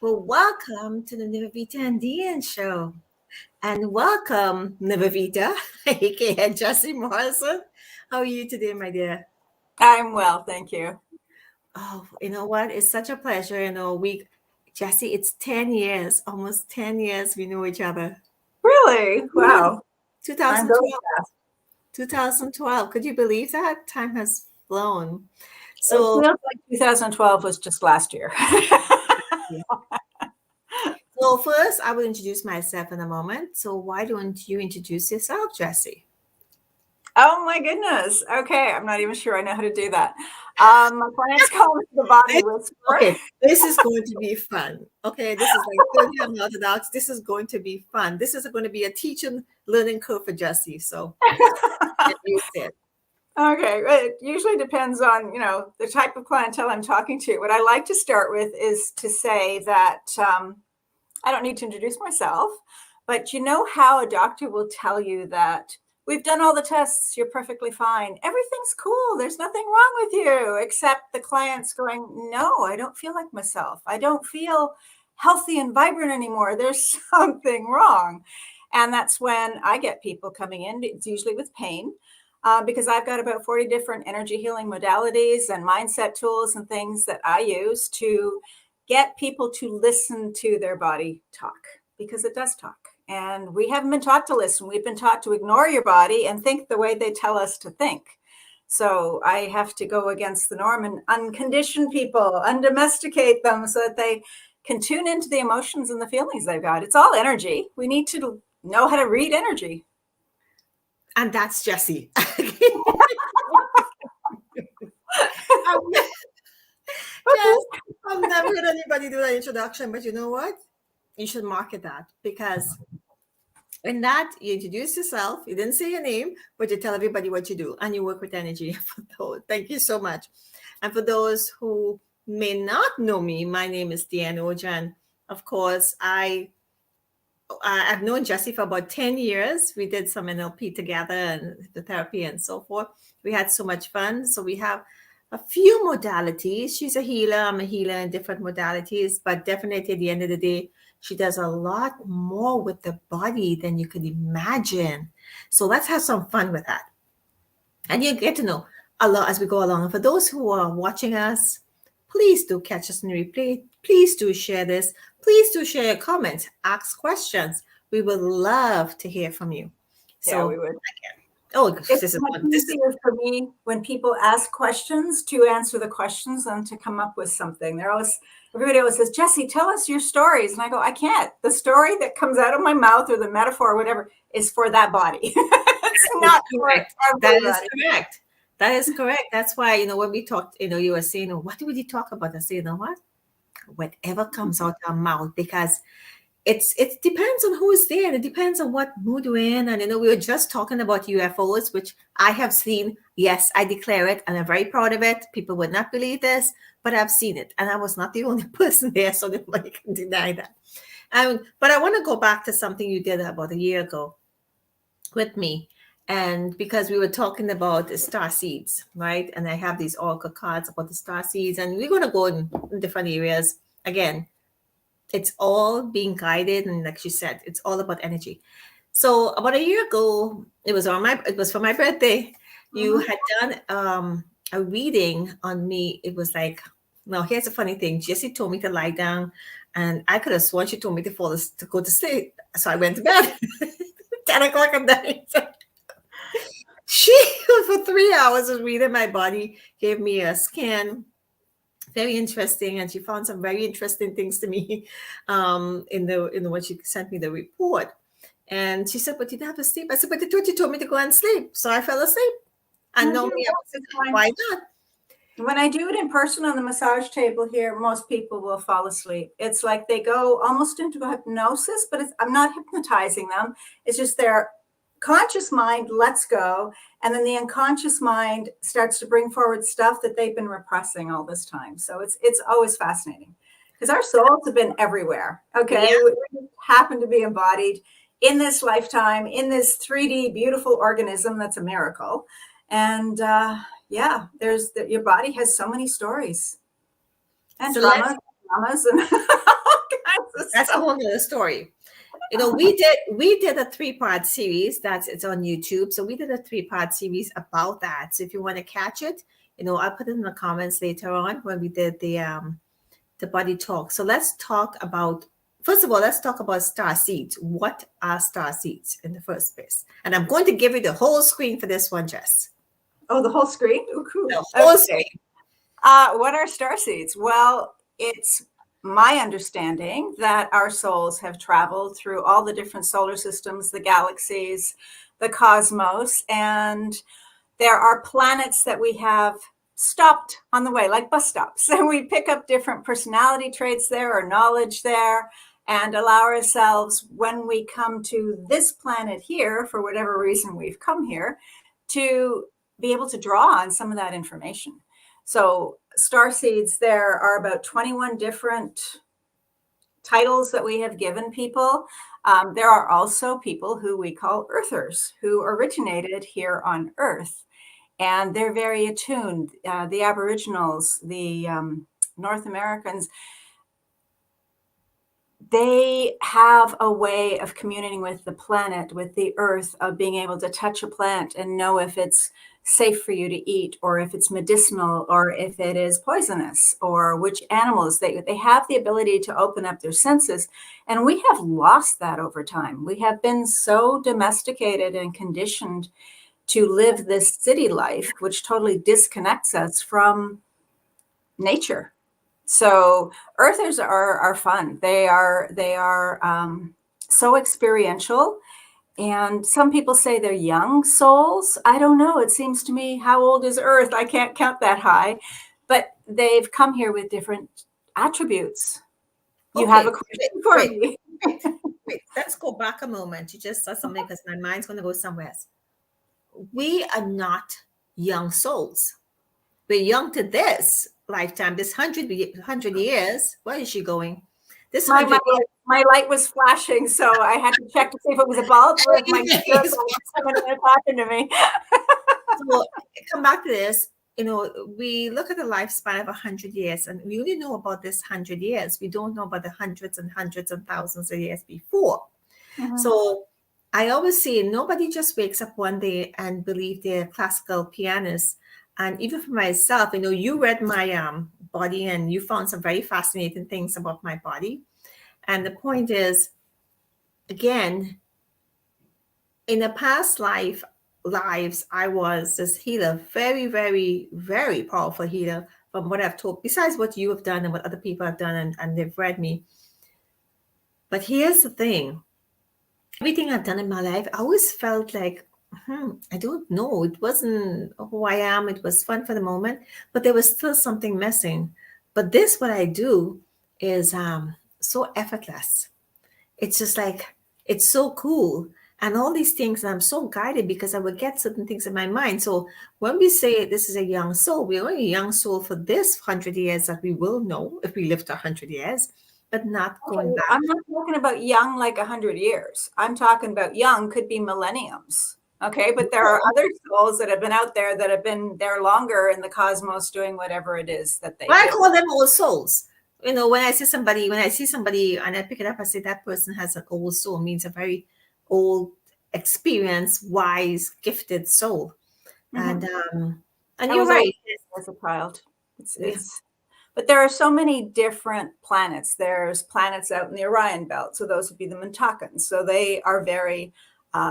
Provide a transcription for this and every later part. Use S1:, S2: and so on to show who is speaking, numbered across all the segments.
S1: Well, welcome to the Nivedita and Dianne show. And welcome, Nivedita, aka Jessy Morrison. How are you today, my dear?
S2: I'm well, thank you.
S1: Oh, you know what? It's such a pleasure. Jessy, it's 10 years, almost 10 years we know each other.
S2: Really?
S1: Yeah,
S2: Wow. Time goes
S1: 2012.
S2: fast.
S1: 2012. Could you believe that? Time has flown.
S2: It
S1: So,
S2: feels like 2012 was just last year.
S1: yeah. So first, I will introduce myself in a moment. So why don't you introduce yourself, Jessy?
S2: Oh my goodness. Okay, I'm not even sure I know how to do that. My clients call me the body whisperer.
S1: Okay, this is going to be fun. Okay, this is like third time orthodox. This is going to be fun. This is going to be a teaching learning curve for Jessy. So get used to it.
S2: Okay, it usually depends on, the type of clientele I'm talking to. What I like to start with is to say that I don't need to introduce myself, but you know how a doctor will tell you that we've done all the tests, you're perfectly fine, everything's cool, there's nothing wrong with you, except the client's going, no, I don't feel like myself. I don't feel healthy and vibrant anymore. There's something wrong. And that's when I get people coming in. It's usually with pain. Because I've got about 40 different energy healing modalities and mindset tools and things that I use to get people to listen to their body talk, because it does talk. And we haven't been taught to listen. We've been taught to ignore your body and think the way they tell us to think. So I have to go against the norm and uncondition people, undomesticate them so that they can tune into the emotions and the feelings they've got. It's all energy. We need to know how to read energy.
S1: And that's Jessy. I've never heard anybody do that introduction, but you know what? You should market that because in that you introduce yourself, you didn't say your name, but you tell everybody what you do and you work with energy. Thank you so much. And for those who may not know me, my name is Dianne Ojar. Of course, I've known Jessy for about 10 years. We did some NLP together and the therapy and so forth. We had so much fun. So we have a few modalities. She's a healer. I'm a healer in different modalities, but definitely at the end of the day, she does a lot more with the body than you could imagine. So let's have some fun with that. And you get to know a lot as we go along. And for those who are watching us, please do catch us in the replay. Please do share this. Please do share your comments, ask questions. We would love to hear from you.
S2: Yeah, we would.
S1: Oh,
S2: this is much easier for me when people ask questions to answer the questions than to come up with something. Everybody always says, Jessy, tell us your stories. And I go, I can't. The story that comes out of my mouth or the metaphor or whatever is for that body. It's not correct.
S1: That is correct. That is correct. That's why, when we talked, you were saying, what do we talk about? I say, you know what? Whatever comes out our mouth, because it depends on who is there and it depends on what mood we're in. And we were just talking about UFOs, which I have seen. Yes, I declare it and I'm very proud of it. People would not believe this, but I've seen it. And I was not the only person there, so nobody can deny that. But I want to go back to something you did about a year ago with me. And because we were talking about the star seeds, right? And I have these oracle cards about the star seeds, and we're going to go in different areas. Again, it's all being guided, and like she said, it's all about energy. So about a year ago, it was for my birthday. You had done a reading on me. It was like, now here's the funny thing. Jessy told me to lie down, and I could have sworn she told me to go to sleep. So I went to bed. 10 o'clock at night. She, for 3 hours, was reading my body, gave me a scan. Very interesting, and she found some very interesting things to me in the when she sent me the report. And she said, "But you didn't have to sleep." I said, "But you told me to go and sleep," so I fell asleep. And normally, why not?
S2: When I do it in person on the massage table here, most people will fall asleep. It's like they go almost into hypnosis, but I'm not hypnotizing them. It's just their conscious mind lets go, and then the unconscious mind starts to bring forward stuff that they've been repressing all this time. So it's always fascinating because our souls have been everywhere. Okay, yeah. We happen to be embodied in this lifetime in this 3D beautiful organism that's a miracle. And your body has so many stories and traumas and
S1: That's a whole nother story. We did a 3-part series it's on YouTube. So we did a 3-part series about that. So if you want to catch it, I'll put it in the comments later on when we did the body talk. So let's talk about, first of all, let's talk about star seeds. What are star seeds in the first place? And I'm going to give you the whole screen for this one, Jess.
S2: Oh, the whole screen? Oh, cool.
S1: The whole screen.
S2: What are star seeds? Well, it's my understanding that our souls have traveled through all the different solar systems, the galaxies, the cosmos, and there are planets that we have stopped on the way, like bus stops. And we pick up different personality traits there or knowledge there and allow ourselves, when we come to this planet here, for whatever reason we've come here, to be able to draw on some of that information. So star seeds, there are about 21 different titles that we have given people. There are also people who we call earthers, who originated here on Earth. And they're very attuned. The Aboriginals, the North Americans, they have a way of communicating with the planet, with the earth, of being able to touch a plant and know if it's safe for you to eat, or if it's medicinal, or if it is poisonous, or which animals. They have the ability to open up their senses. And we have lost that over time. We have been so domesticated and conditioned to live this city life, which totally disconnects us from nature. So earthers are fun. They are so experiential. And some people say they're young souls. I don't know. It seems to me, how old is Earth? I can't count that high. But they've come here with different attributes. You have a question for me?
S1: Wait, let's go back a moment. You just said something because my mind's going to go somewhere else. We are not young souls. We're young to this lifetime, this 100 years. Where is she going? This
S2: my light was flashing, so I had to check to see if it was a bulb or if my spirit was talking to me.
S1: So come back to this. We look at the lifespan of 100 years, and we only know about this 100 years. We don't know about the hundreds and hundreds and thousands of years before. Mm-hmm. So I always say nobody just wakes up one day and believe they're classical pianists. And even for myself, you read my body and you found some very fascinating things about my body. And the point is, again, in the past lives, I was this healer, very, very, very powerful healer from what I've told, besides what you have done and what other people have done, and they've read me. But here's the thing. Everything I've done in my life, I always felt like, I don't know. It wasn't who I am. It was fun for the moment, but there was still something missing. But what I do is so effortless. It's just like, it's so cool. And all these things, I'm so guided because I would get certain things in my mind. So when we say this is a young soul, we're only a young soul for this 100 years that we will know if we live to 100 years, but not going back.
S2: I'm not talking about young like 100 years. I'm talking about young could be millenniums. Okay, but there are other souls that have been out there that have been there longer in the cosmos doing whatever it is that they do.
S1: I call them old souls. When I see somebody and I pick it up, I say that person has an old soul, means a very old, experienced, wise, gifted soul. Mm-hmm. And you're right.
S2: As a child, but there are so many different planets. There's planets out in the Orion belt, so those would be the Mintakans. So they are very.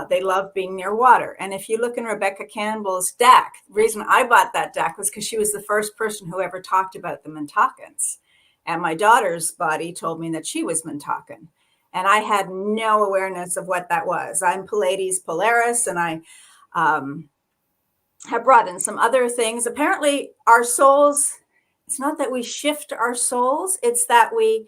S2: They love being near water. And if you look in Rebecca Campbell's deck, the reason I bought that deck was because she was the first person who ever talked about the Mintakans. And my daughter's body told me that she was Mintakan. And I had no awareness of what that was. I'm Pleiades Polaris, and I have brought in some other things. Apparently, our souls, it's not that we shift our souls, it's that we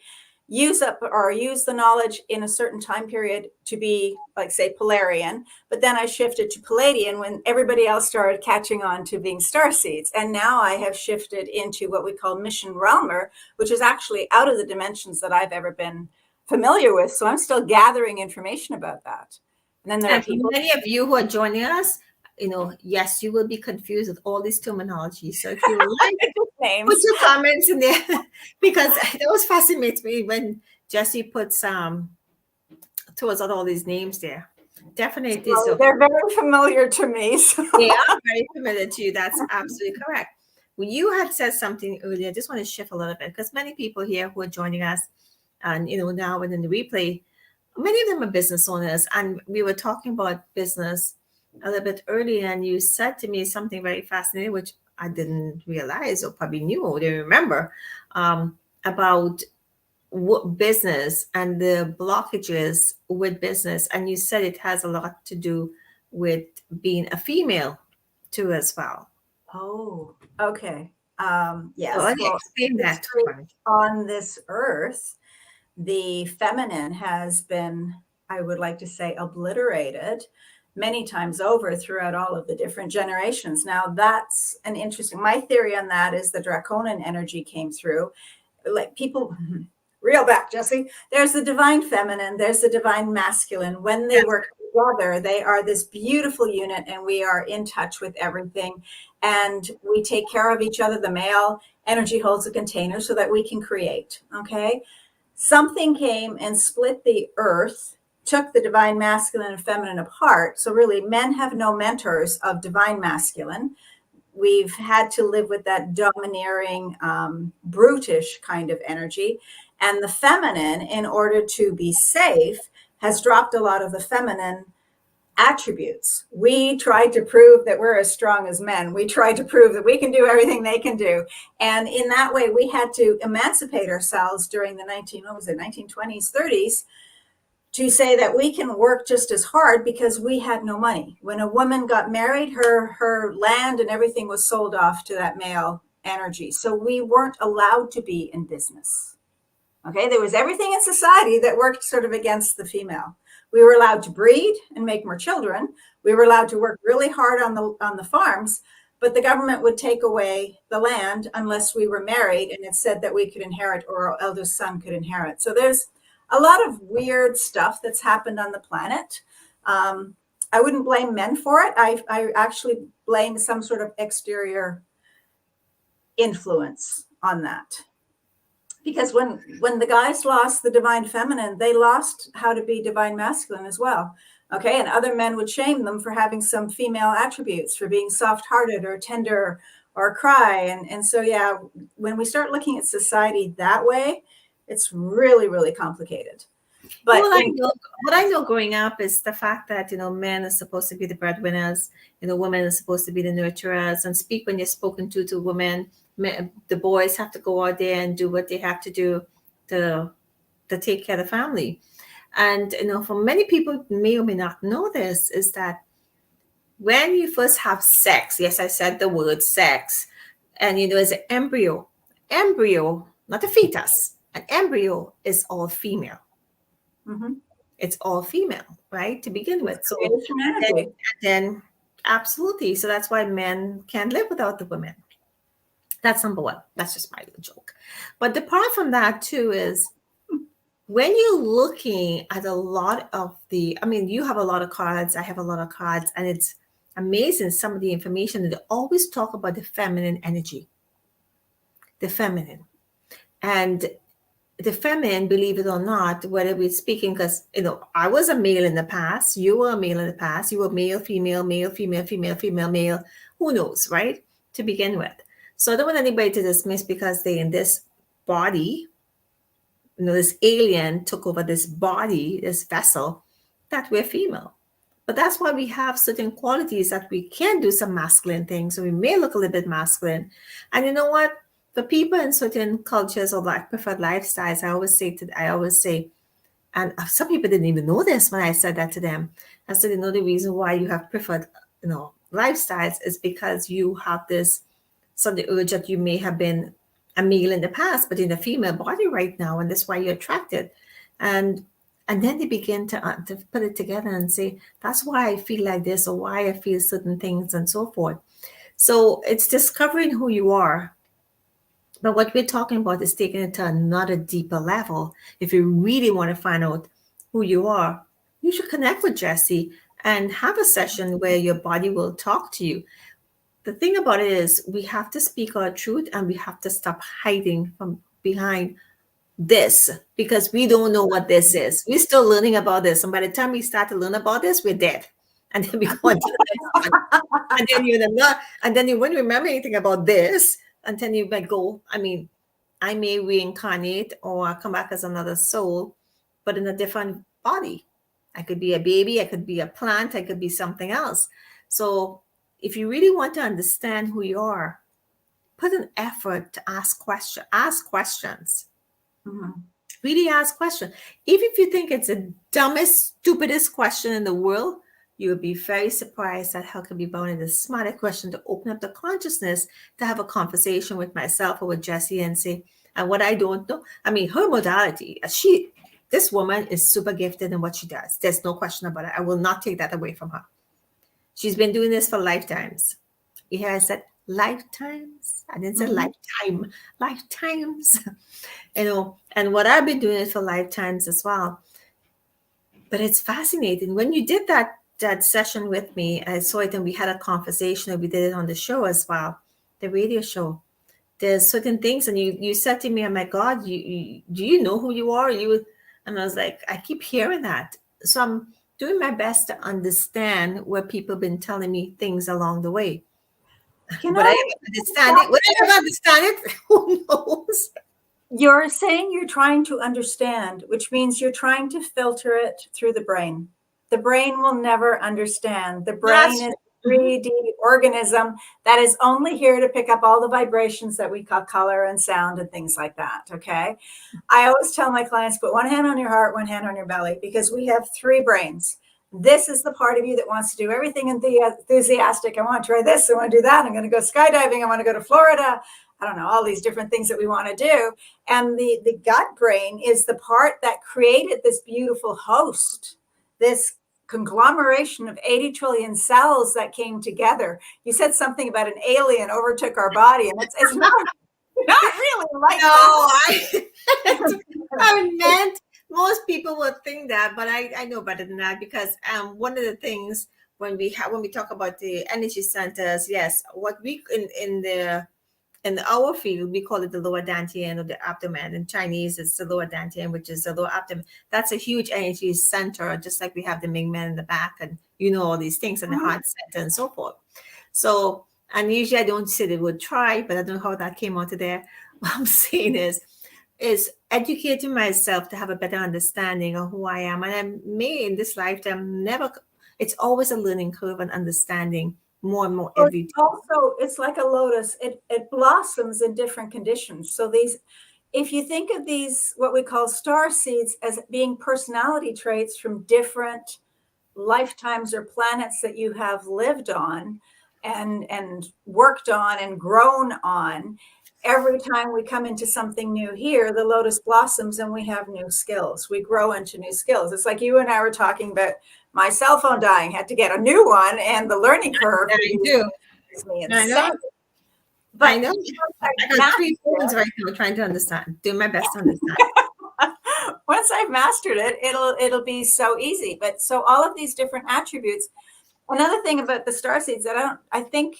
S2: use the knowledge in a certain time period to be, like, say, Polarian, but then I shifted to Palladian when everybody else started catching on to being starseeds. And now I have shifted into what we call Mission Realmer, which is actually out of the dimensions that I've ever been familiar with. So I'm still gathering information about that. And then there are people.
S1: Many of you who are joining us, yes, you will be confused with all this terminology. So if you like, put your comments in there because it always fascinates me when Jessy puts throws out all these names there. Definitely.
S2: So
S1: So
S2: they're very familiar to me. So.
S1: they are very familiar to you. That's absolutely correct. When you had said something earlier, I just want to shift a little bit because many people here who are joining us and now and in the replay, many of them are business owners. And we were talking about business a little bit earlier, and you said to me something very fascinating, which I didn't realize or probably knew or didn't remember, about what business and the blockages with business. And you said it has a lot to do with being a female too as well.
S2: Oh, okay. Yes.
S1: So
S2: Well,
S1: explain that for me.
S2: on this earth, the feminine has been, I would like to say, obliterated many times over throughout all of the different generations. Now, that's an interesting, my theory on that is the draconian energy came through. Like people, reel back, Jessy. There's the divine feminine, there's the divine masculine. When they work together, they are this beautiful unit, and we are in touch with everything. And we take care of each other. The male energy holds a container so that we can create. Okay. Something came and split the earth, took the divine masculine and feminine apart. So really, men have no mentors of divine masculine. We've had to live with that domineering, brutish kind of energy. And the feminine, in order to be safe, has dropped a lot of the feminine attributes. We tried to prove that we're as strong as men. We tried to prove that we can do everything they can do. And in that way, we had to emancipate ourselves during the 1920s, 30s, to say that we can work just as hard because we had no money. When a woman got married, her land and everything was sold off to that male energy. So we weren't allowed to be in business. Okay, there was everything in society that worked sort of against the female. We were allowed to breed and make more children. We were allowed to work really hard on the farms, but the government would take away the land unless we were married, and it said that we could inherit or our eldest son could inherit. So there's a lot of weird stuff that's happened on the planet. I wouldn't blame men for it. I actually blame some sort of exterior influence on that. Because when the guys lost the divine feminine, they lost how to be divine masculine as well. Okay, and other men would shame them for having some female attributes, for being soft-hearted or tender or cry. And so, yeah, when we start looking at society that way, it's really, really complicated. But
S1: what I know growing up is the fact that, men are supposed to be the breadwinners, women are supposed to be the nurturers, and speak when you're spoken to women. The boys have to go out there and do what they have to do to take care of the family. And, for many people may or may not know this, is that when you first have sex, yes, I said the word sex, and, as an embryo, not a fetus, an embryo is all female.
S2: Mm-hmm.
S1: It's all female, right, to begin with. So then absolutely. So that's why men can't live without the women. That's number one. That's just my little joke. But apart from that too is when you're looking at a lot of you have a lot of cards, I have a lot of cards, and it's amazing some of the information that they always talk about the feminine energy, the feminine. And the feminine, believe it or not, whether we're speaking, because, I was a male in the past, you were a male in the past, you were male, female, male, who knows, right? To begin with. So I don't want anybody to dismiss because they in this body, this alien took over this body, this vessel, that we're female. But that's why we have certain qualities that we can do some masculine things. So we may look a little bit masculine. And you know what? The people in certain cultures or preferred lifestyles, I always say, and some people didn't even know this when I said that to them. I said, the reason why you have preferred, lifestyles is because you have this, the urge that you may have been a male in the past, but in a female body right now, and that's why you're attracted. And then they begin to put it together and say, that's why I feel like this, or why I feel certain things, and so forth. So it's discovering who you are. But what we're talking about is taking it to another deeper level. If you really want to find out who you are, you should connect with Jessy and have a session where your body will talk to you. The thing about it is we have to speak our truth, and we have to stop hiding from behind this, because we don't know what this is. We're still learning about this. And by the time we start to learn about this, we're dead. And then we go on to the next one. And then you wouldn't remember anything about this until you might go, I mean, I may reincarnate or come back as another soul, but in a different body. I could be a baby, I could be a plant, I could be something else. So if you really want to understand who you are, put an effort to ask questions.
S2: Mhm.
S1: Really ask questions. Even if you think it's the dumbest, stupidest question in the world, you will be very surprised at how it can be found the smartest question to open up the consciousness to have a conversation with myself or with Jessy and say, and what I don't know. I mean, her modality, this woman is super gifted in what she does. There's no question about it. I will not take that away from her. She's been doing this for lifetimes. You hear I said lifetimes? I didn't say lifetime, lifetimes. And what I've been doing it for lifetimes as well. But it's fascinating. When you did that session with me, I saw it and we had a conversation and we did it on the show as well, the radio show. There's certain things, and you said to me, oh my God, do you know who you are? And I was like, I keep hearing that. So I'm doing my best to understand where people have been telling me things along the way. But I understand it. Would I ever understand it? Who knows?
S2: You're saying you're trying to understand, which means you're trying to filter it through the brain. The brain will never understand. The brain is a 3D organism that is only here to pick up all the vibrations that we call color and sound and things like that. Okay. I always tell my clients, put one hand on your heart, one hand on your belly, because we have 3 brains. This is the part of you that wants to do everything enthusiastic. I want to try this. I want to do that. I'm going to go skydiving. I want to go to Florida. I don't know, all these different things that we want to do. And the gut brain is the part that created this beautiful host, this conglomeration of 80 trillion cells that came together. You said something about an alien overtook our body, and it's not really like that.
S1: I meant most people would think that, but I know better than that, because one of the things when we talk about the energy centers, yes, what we in our field, we call it the lower dantian or the abdomen. In Chinese, it's the lower dantian, which is the lower abdomen. That's a huge energy center, just like we have the Ming-Men in the back and all these things, and the heart center and so forth. So, and usually I don't say the word try, but I don't know how that came onto there. What I'm saying is educating myself to have a better understanding of who I am. And I may in this lifetime it's always a learning curve and understanding more and more every day.
S2: Also, it's like a lotus. It blossoms in different conditions. So if you think of these, what we call star seeds, as being personality traits from different lifetimes or planets that you have lived on and worked on and grown on, every time we come into something new here, the lotus blossoms and we have new skills. We grow into new skills. It's like you and I were talking about my cell phone dying, had to get a new one, and the learning curve.
S1: I do. I know.
S2: But
S1: I know. I got 3 phones right now trying to understand. Do my best to understand.
S2: Once I've mastered it, it'll be so easy. But so all of these different attributes. Another thing about the star seeds that I think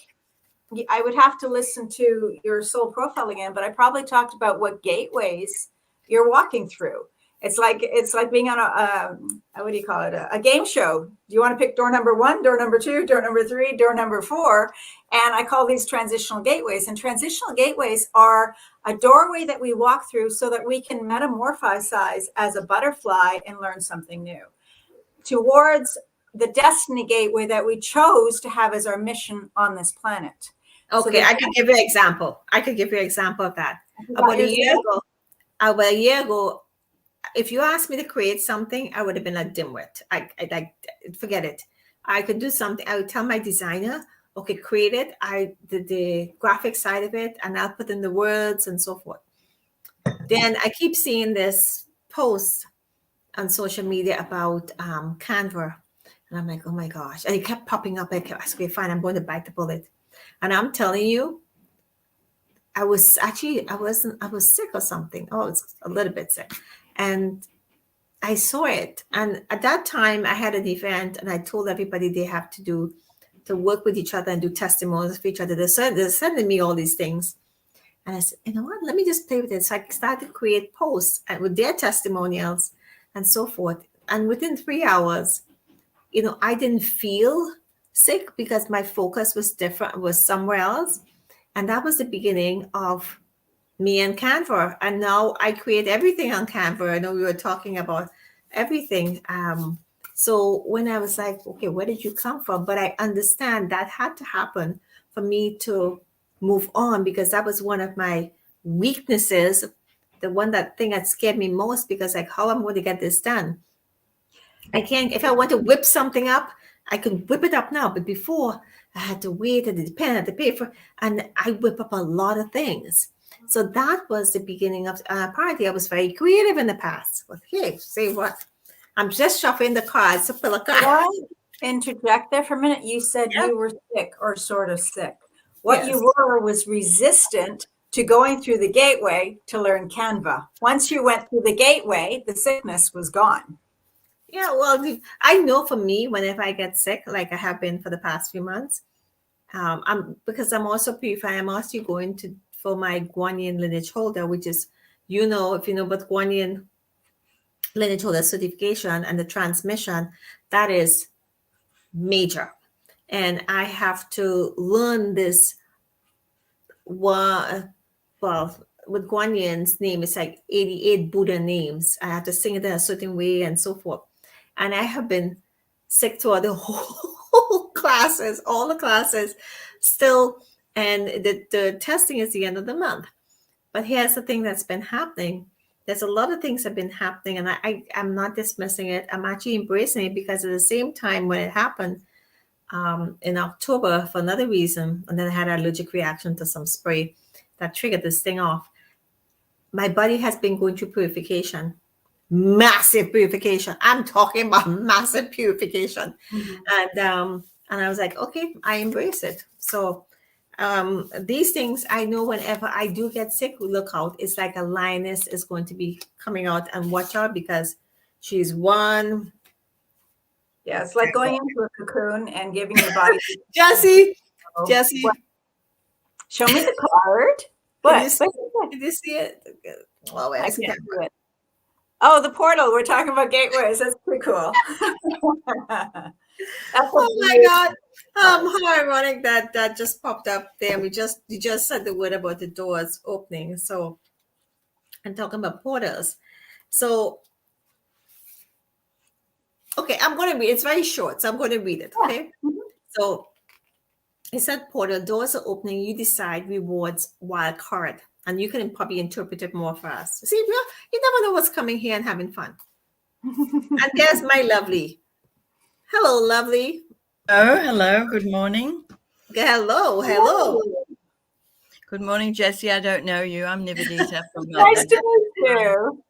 S2: I would have to listen to your soul profile again, but I probably talked about what gateways you're walking through. It's like being on what do you call it? A game show. Do you want to pick door number 1, door number 2, door number 3, door number 4? And I call these transitional gateways. And transitional gateways are a doorway that we walk through so that we can metamorphosize as a butterfly and learn something new towards the destiny gateway that we chose to have as our mission on this planet.
S1: Okay, I could give you an example. Of that. About a year ago, if you asked me to create something, I would have been a dimwit. I forget it. I could do something. I would tell my designer, okay, create it. I did the graphic side of it, and I'll put in the words and so forth. Then I keep seeing this post on social media about Canva. And I'm like, oh my gosh. And it kept popping up. I kept asking, fine, I'm going to bite the bullet. And I'm telling you, I was sick or something. Oh, it's a little bit sick. And I saw it. And at that time, I had an event and I told everybody they have to work with each other and do testimonials for each other. They're sending me all these things. And I said, you know what? Let me just play with it. So I started to create posts and with their testimonials and so forth. And within 3 hours, I didn't feel sick because my focus was different, was somewhere else. And that was the beginning of me and Canva. And now I create everything on Canva. I know we were talking about everything. So when I was like, okay, where did you come from? But I understand that had to happen for me to move on, because that was one of my weaknesses. That thing that scared me most, because like, how I'm going to get this done. I can't, if I want to whip something up, I can whip it up now. But before, I had to wait and the pen, I had to pay for, and I whip up a lot of things. So that was the beginning of party. I was very creative in the past. But hey, say what? I'm just shuffling the cards to pull a card.
S2: Can I interject there for a minute? You said you were sick or sort of sick. What you were was resistant to going through the gateway to learn Canva. Once you went through the gateway, the sickness was gone.
S1: Yeah, well, I know for me, whenever I get sick, like I have been for the past few months, because I'm also purified, I'm also going for my Guanyin lineage holder, which is, if you know about Guanyin lineage holder certification and the transmission, that is major. And I have to learn this. Well, with Guanyin's name, it's like 88 Buddha names. I have to sing it in a certain way and so forth. And I have been sick throughout the whole classes, all the classes still. And the testing is the end of the month. But here's the thing that's been happening. There's a lot of things that have been happening, and I'm not dismissing it. I'm actually embracing it, because at the same time when it happened in October for another reason, and then I had an allergic reaction to some spray that triggered this thing off. My body has been going through purification, massive purification. I'm talking about massive purification. And I was like, okay, I embrace it. So these things, I know whenever I do get sick, look out. It's like a lioness is going to be coming out, and watch out, because she's one.
S2: Yeah, it's like going into a cocoon and giving your body.
S1: Jessy,
S2: what? Show me the card. What?
S1: Did you see it? Well, I can't
S2: do it. Oh, the portal. We're talking about gateways. That's pretty cool.
S1: Oh my God. How ironic that just popped up there. You just said the word about the doors opening. So I'm talking about portals. So okay, I'm going to read. It's very short, so I'm going to read it. Okay. So it said portal, doors are opening. You decide rewards wild card. And you can probably interpret it more for us. See, you never know what's coming here and having fun. And there's my lovely. Hello, lovely.
S3: Oh, hello. Good morning.
S1: Hello.
S3: Good morning, Jessy. I don't know you. I'm Nivedita from
S2: Nice to meet you.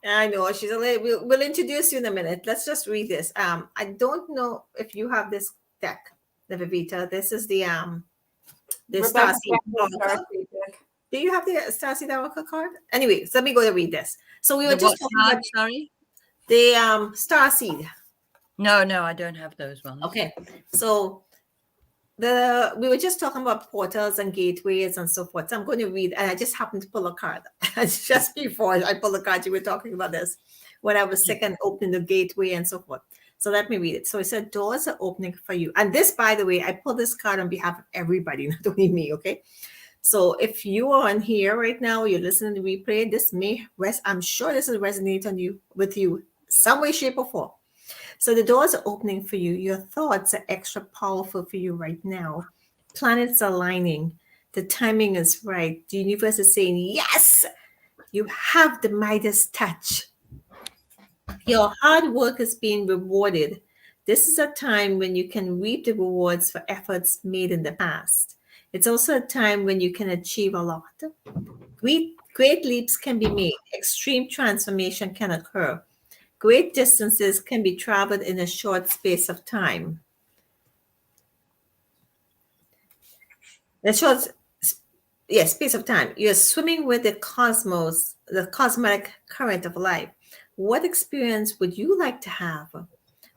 S1: I know she's a lady. We'll introduce you in a minute. Let's just read this. I don't know if you have this deck, Nivedita. This is the Starseed deck. Do you have the Starseed Oracle card? Anyway, so let me go to read this. So we were just talking about,
S3: sorry,
S1: the Starseed.
S3: No, I don't have those ones.
S1: Okay, so we were just talking about portals and gateways and so forth. So I'm going to read, and I just happened to pull a card. Just before I pulled the card, you were talking about this when I was sick and opening the gateway and so forth. So let me read it. So it said, doors are opening for you. And this, by the way, I pulled this card on behalf of everybody, not only me. Okay. So if you are on here right now, you're listening to the replay, this may I'm sure this will resonate with you some way, shape, or form. So the doors are opening for you. Your thoughts are extra powerful for you right now. Planets are aligning. The timing is right. The universe is saying, yes, you have the Midas touch. Your hard work is being rewarded. This is a time when you can reap the rewards for efforts made in the past. It's also a time when you can achieve a lot. Great leaps can be made. Extreme transformation can occur. Great distances can be traveled in a short space of time. Space of time. You're swimming with the cosmos, the cosmetic current of life. What experience would you like to have?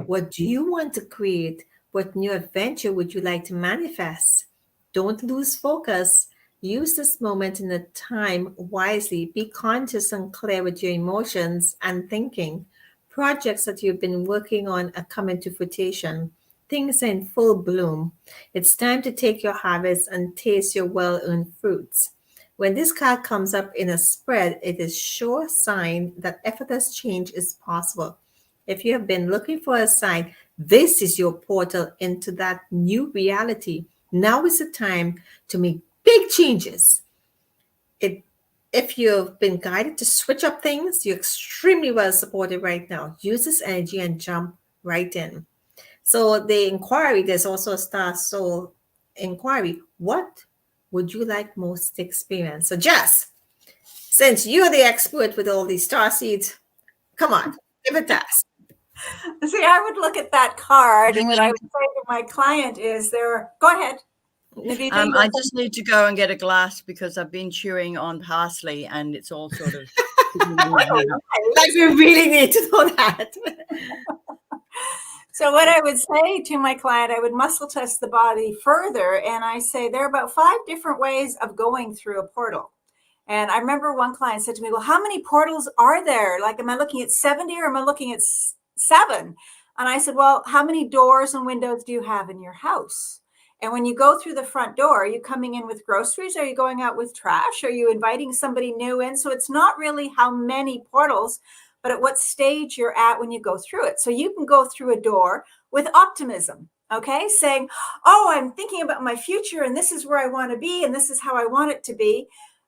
S1: What do you want to create? What new adventure would you like to manifest? Don't lose focus. Use this moment in the time wisely. Be conscious and clear with your emotions and thinking. Projects that you've been working on are coming to fruition. Things are in full bloom. It's time to take your harvest and taste your well earned fruits. When this card comes up in a spread, it is sure sign that effortless change is possible. If you have been looking for a sign, this is your portal into that new reality. Now is the time to make big changes. It, if you've been guided to switch up things, you're extremely well supported right now. Use this energy and jump right in. So the inquiry, there's also a star soul inquiry. What would you like most to experience? So Jess, since you're the expert with all these star seeds, come on, give it to us.
S2: See, I would look at that card, and what I would say to my client is, go ahead. Nivedita,
S3: I just need to go and get a glass because I've been chewing on parsley and it's all sort of
S1: like we really need to know that.
S2: So what I would say to my client, I would muscle test the body further, and I say there are about 5 different ways of going through a portal. And I remember one client said to me, well, how many portals are there? Like, am I looking at 70 or am I looking at 7? And I said, well, how many doors and windows do you have in your house? And when you go through the front door, are you coming in with groceries? Are you going out with trash? Are you inviting somebody new in? So it's not really how many portals, but at what stage you're at when you go through it. So you can go through a door with optimism, okay? Saying, oh, I'm thinking about my future and this is where I want to be and this is how I want it to be.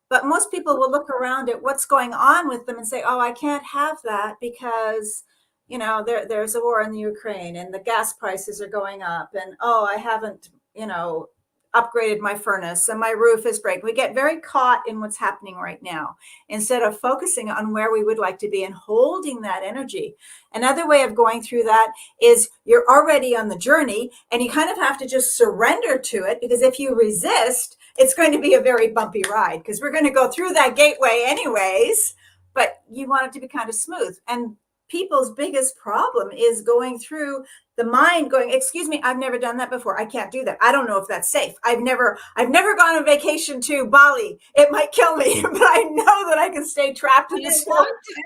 S2: But most people will look around at what's going on with them and say, oh, I can't have that because, you know, there's a war in the Ukraine and the gas prices are going up. And, oh, I haven't, you know, upgraded my furnace and my roof is breaking. We get very caught in what's happening right now instead of focusing on where we would like to be and holding that energy. Another way of going through that is you're already on the journey and you kind of have to just surrender to it, because if you resist, it's going to be a very bumpy ride because we're going to go through that gateway anyways, but you want it to be kind of smooth. And people's biggest problem is going through the mind going, excuse me, I've never done that before. I can't do that. I don't know if that's safe. I've never gone on vacation to Bali. It might kill me, but I know that I can stay trapped in this.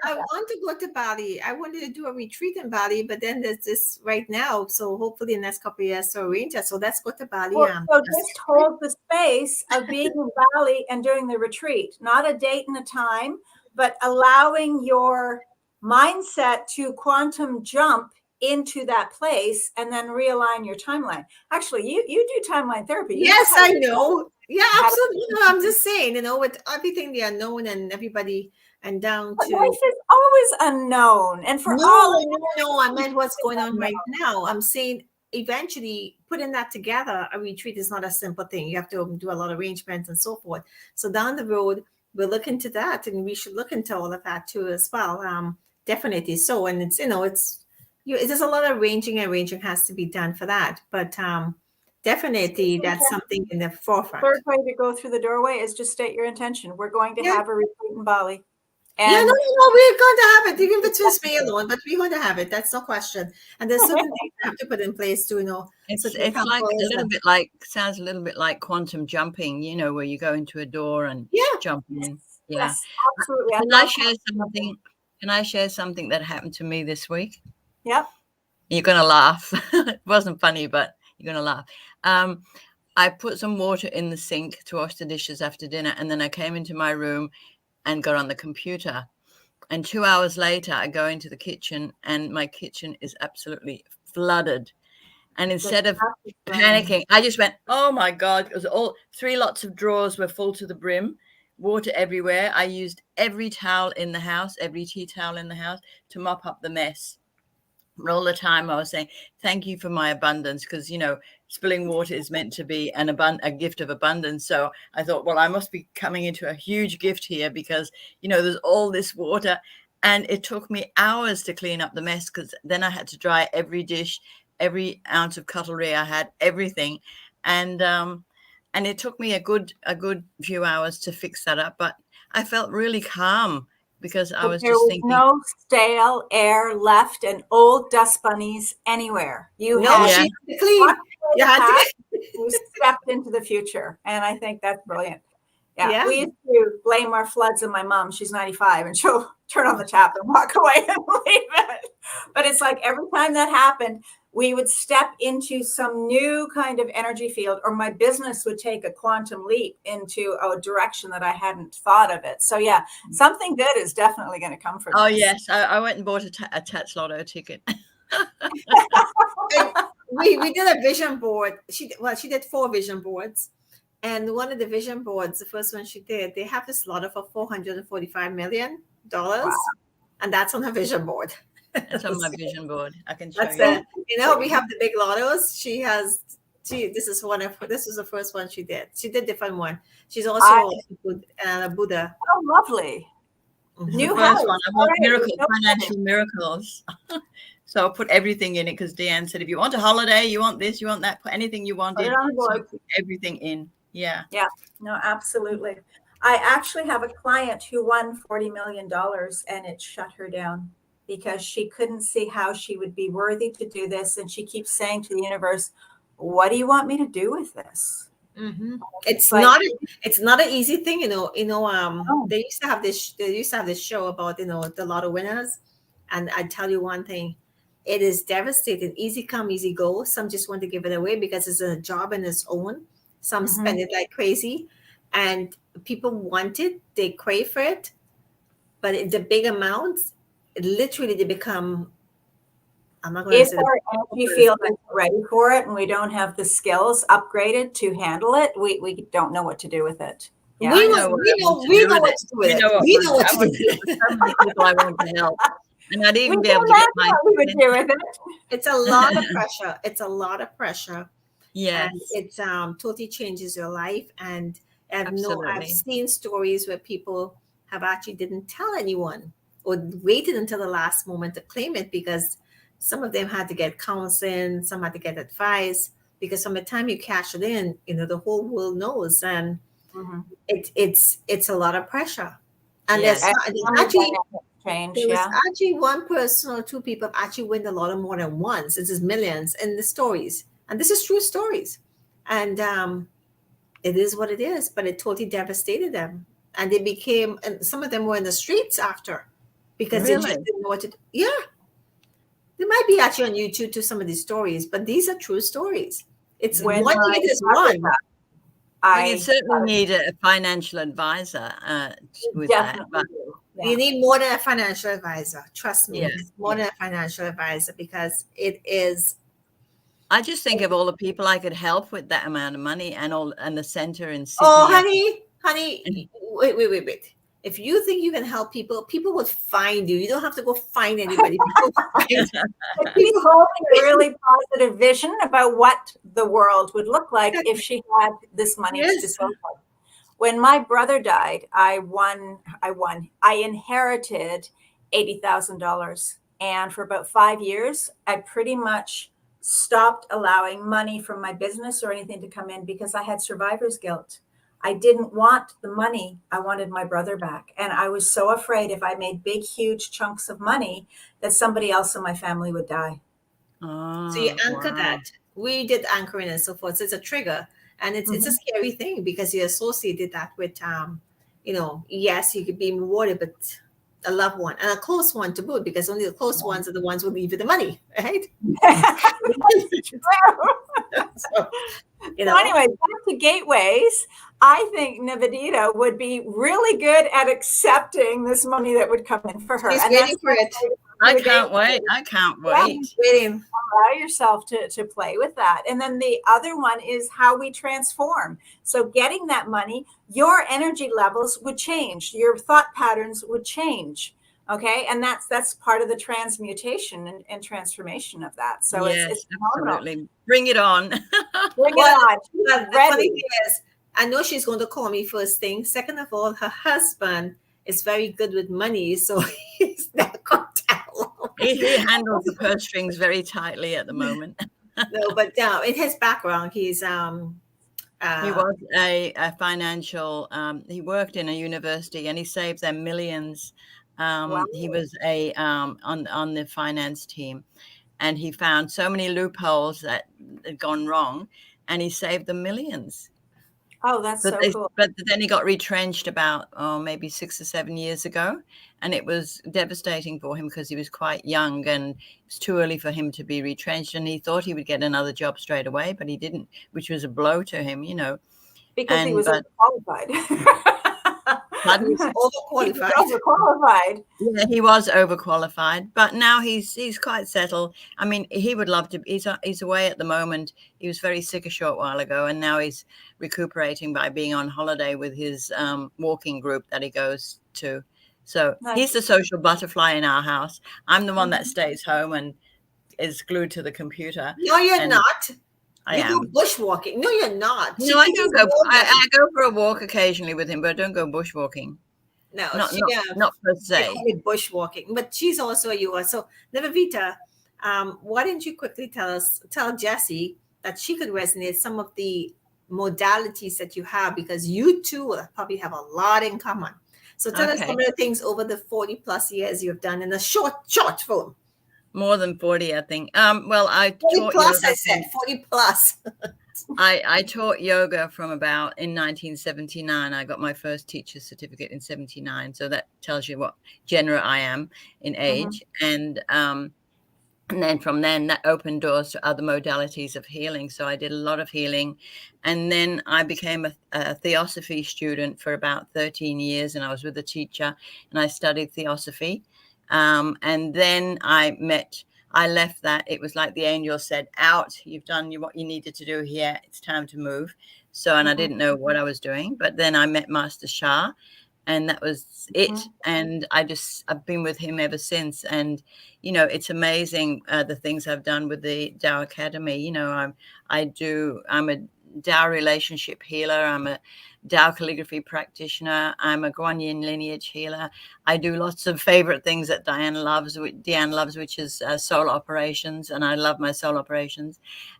S1: I want to go to Bali. I wanted to do a retreat in Bali, but then there's this right now. So hopefully in the next couple of years to arrange that. So let's go to Bali.
S2: So just hold the space of being in Bali and doing the retreat, not a date and a time, but allowing your mindset to quantum jump into that place and then realign your timeline. Actually, you do timeline therapy.
S1: Yes, I know. Yeah, absolutely. No, I'm just saying, you know, with everything the unknown and everybody and down to
S2: life is always unknown. And for
S1: no, I meant what's going on right now. I'm saying eventually putting that together, a retreat is not a simple thing. You have to do a lot of arrangements and so forth. So down the road, we'll look into that, and we should look into all of that too as well. Definitely. So, and it's, you know, there's a lot of arranging has to be done for that. But definitely that's something in the forefront.
S2: Third way to go through the doorway is just state your intention. We're going to have a retreat in Bali.
S1: And we're going to have it. Even if it's just me alone, but we're going to have it. That's no question. And there's certain things you have to put in place to, you know.
S3: It's like a little bit like, sounds a little bit like quantum jumping, you know, where you go into a door and jump in. Yeah.
S2: Yes, absolutely.
S3: Can I share something that happened to me this week?
S2: Yep.
S3: You're going to laugh. It wasn't funny, but you're going to laugh. I put some water in the sink to wash the dishes after dinner, and then I came into my room and got on the computer. And 2 hours later, I go into the kitchen, and my kitchen is absolutely flooded. And instead of panicking, I just went, oh, my God. It was all 3 lots of drawers were full to the brim, water everywhere. I used every towel in the house, every tea towel in the house to mop up the mess. And all the time I was saying, thank you for my abundance, because, you know, spilling water is meant to be a gift of abundance. So I thought, well, I must be coming into a huge gift here because, you know, there's all this water. And it took me hours to clean up the mess, because then I had to dry every dish, every ounce of cutlery I had, everything. And it took me a good few hours to fix that up. But I felt really calm, because I was just thinking,
S2: there was no stale air left and old dust bunnies anywhere. You stepped into the future, and I think that's brilliant. Yeah, we used to blame our floods on my mom. She's 95, and she'll turn on the tap and walk away and leave it. But it's like every time that happened, we would step into some new kind of energy field, or my business would take a quantum leap into a direction that I hadn't thought of it. So yeah, something good is definitely going to come from
S3: Oh
S2: this.
S3: yes, I went and bought a Tats Lotto ticket.
S1: we did a vision board. She did 4 vision boards. And one of the vision boards, the first one she did, they have this lotto for $445 million. Wow. And that's on her vision board.
S3: It's on my vision board. I can show
S1: that's
S3: you.
S1: It. We have the big lottos. This is the first one she did. She did different one. She's also a Buddha.
S2: Oh, lovely.
S3: New house. One. I want financial miracles. So I put everything in it because Dianne said, if you want a holiday, you want this, you want that, put anything you want in. So put everything in. Yeah.
S2: Yeah. No, absolutely. I actually have a client who won $40 million and it shut her down because she couldn't see how she would be worthy to do this. And she keeps saying to the universe, what do you want me to do with this?
S1: Mm-hmm. It's not an easy thing, They used to have this show about, the lotto winners. And I tell you one thing, it is devastating. Easy come, easy go. Some just want to give it away because it's a job in its own. Some spend it like crazy, and people want it. They crave for it, but the big amounts, literally, they become. I'm not going to say.
S2: If we feel that we're ready for it and we don't have the skills upgraded to handle it, we don't know what to do with it. Yeah,
S1: we know what to do with it. We know what to do with it.
S3: So many people I want to help. And I'd even be able to get my.
S2: We would do with it.
S1: It's a lot of pressure. It's a lot of pressure.
S3: Yes.
S1: And it totally changes your life. And I've seen stories where people have actually didn't tell anyone or waited until the last moment to claim it, because some of them had to get counseling, some had to get advice, because from the time you cash it in, the whole world knows, and it's a lot of pressure. And there's actually one person or 2 people have actually win a lot of more than once. This is millions in the stories. And this is true stories. And it is what it is, but it totally devastated them. And they became, and some of them were in the streets after, because they just didn't know what to do. Yeah. There might be actually on YouTube to some of these stories, but these are true stories. It's one thing is one.
S3: You certainly need a financial advisor with that. But
S1: you need more than a financial advisor. Trust me. It's more than a financial advisor, because it is.
S3: I just think of all the people I could help with that amount of money, and the center in Sydney.
S1: Oh, honey, wait. If you think you can help people, people will find you. You don't have to go find anybody.
S2: People holding a really positive vision about what the world would look like if she had this money to dispose of. When my brother died, I inherited $80,000. And for about 5 years, I pretty much stopped allowing money from my business or anything to come in because I had survivor's guilt. I didn't want the money. I wanted my brother back. And I was so afraid if I made big, huge chunks of money that somebody else in my family would die.
S1: So you anchor that. We did anchoring and so forth. So it's a trigger. And it's a scary thing, because you associated that with, yes, you could be rewarded, but a loved one and a close one to boot, because only the close ones are the ones who leave you the money, right?
S2: So anyway, back to gateways. I think Nivedita would be really good at accepting this money that would come in for her.
S1: She's waiting for it.
S3: I can't wait.
S1: Waiting.
S2: Allow yourself to play with that. And then the other one is how we transform. So getting that money, your energy levels would change. Your thought patterns would change. Okay. And that's part of the transmutation and transformation of that. So it's
S3: absolutely. Bring it on.
S2: Bring it on.
S1: The funny thing is, I know she's going to call me first thing. Second of all, her husband is very good with money, so he's not going to tell.
S3: He handles the purse strings very tightly at the moment.
S1: No, but in his background, he's
S3: he was a financial. He worked in a university, and he saved them millions. He was on the finance team, and he found so many loopholes that had gone wrong, and he saved them millions.
S2: Oh, that's so cool.
S3: But then he got retrenched about maybe 6 or 7 years ago, and it was devastating for him because he was quite young and it was too early for him to be retrenched, and he thought he would get another job straight away, but he didn't, which was a blow to him, you know.
S2: Because he was overqualified.
S1: He was overqualified.
S2: Overqualified.
S3: Yeah, he was overqualified, but now he's quite settled. I mean, he would love to. He's away at the moment. He was very sick a short while ago, and now he's recuperating by being on holiday with his walking group that he goes to. So
S2: Nice.
S3: he's the social butterfly in our house. I'm the one that stays home and is glued to the computer.
S1: No, you're not.
S3: I
S1: you
S3: am.
S1: go bushwalking. No, you're not.
S3: No, I don't go. I go for a walk occasionally with him, but I don't go bushwalking.
S1: No,
S3: not per se.
S1: Bushwalking, but she's also a yoga. So, Nivedita, why didn't you quickly tell Jessy that she could resonate some of the modalities that you have, because you two probably have a lot in common. So tell us some of the things over the 40 plus years you've done in a short form.
S3: More than 40, I think. Well, I
S1: 40
S3: taught
S1: plus,
S3: yoga.
S1: I said 40 plus.
S3: I taught yoga from about in 1979. I got my first teacher's certificate in 79. So that tells you what genre I am in age. And then from then that opened doors to other modalities of healing. So I did a lot of healing. And then I became a theosophy student for about 13 years. And I was with a teacher and I studied theosophy. And then I left that. It was like the angel said, out, you've done what you needed to do here. It's time to move. So, and I didn't know what I was doing, but then I met Master Shah and that was it. And I've been with him ever since. And, you know, it's amazing the things I've done with the Tao Academy. You know, I'm a Tao relationship healer. I'm a Tao calligraphy practitioner. I'm a Guan Yin lineage healer. I do lots of favorite things that Dianne loves, which is soul operations. And I love my soul operations.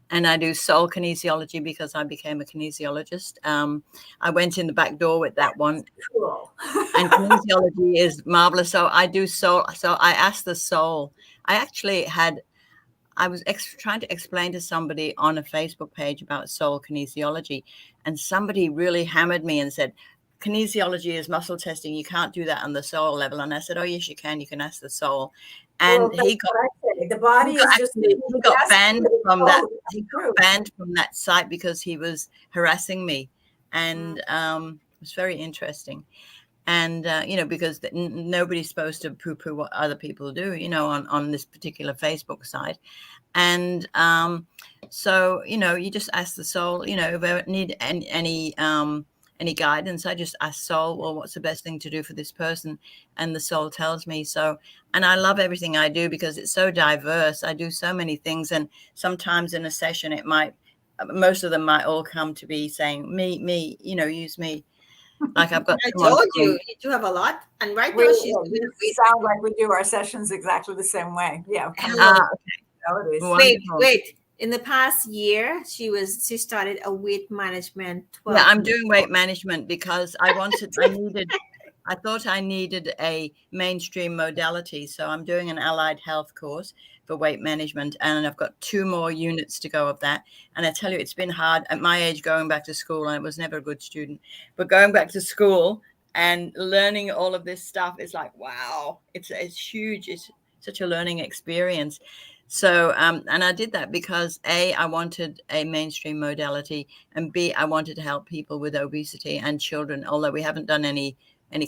S3: And I do soul kinesiology because I became a kinesiologist. I went in the back door with that one.
S2: Cool.
S3: And kinesiology is marvelous. So I do soul. So I asked the soul. I was trying to explain to somebody on a Facebook page about soul kinesiology, and somebody really hammered me and said, kinesiology is muscle testing. You can't do that on the soul level. And I said, oh, yes, you can. You can ask the soul. And he got banned from that. He got banned from that site because he was harassing me. And it was very interesting. And, you know, because nobody's supposed to poo-poo what other people do, you know, on this particular Facebook site. And so, you know, you just ask the soul, you know, if I need any guidance, I just ask soul, well, what's the best thing to do for this person? And the soul tells me. So, and I love everything I do because it's so diverse. I do so many things. And sometimes in a session, most of them might all come to be saying, me, you know, use me. Like I've got.
S1: I told you do have a lot, and right now
S2: we sound like we do our sessions exactly the same way. Yeah.
S1: Wait. In the past year, she started a weight management.
S3: Yeah, I'm doing weight management because I thought I needed a mainstream modality. So I'm doing an allied health course for weight management. And I've got 2 more units to go of that. And I tell you, it's been hard at my age going back to school. I was never a good student, but going back to school and learning all of this stuff is like, wow, it's huge. It's such a learning experience. So, and I did that because A, I wanted a mainstream modality, and B, I wanted to help people with obesity and children, although we haven't done any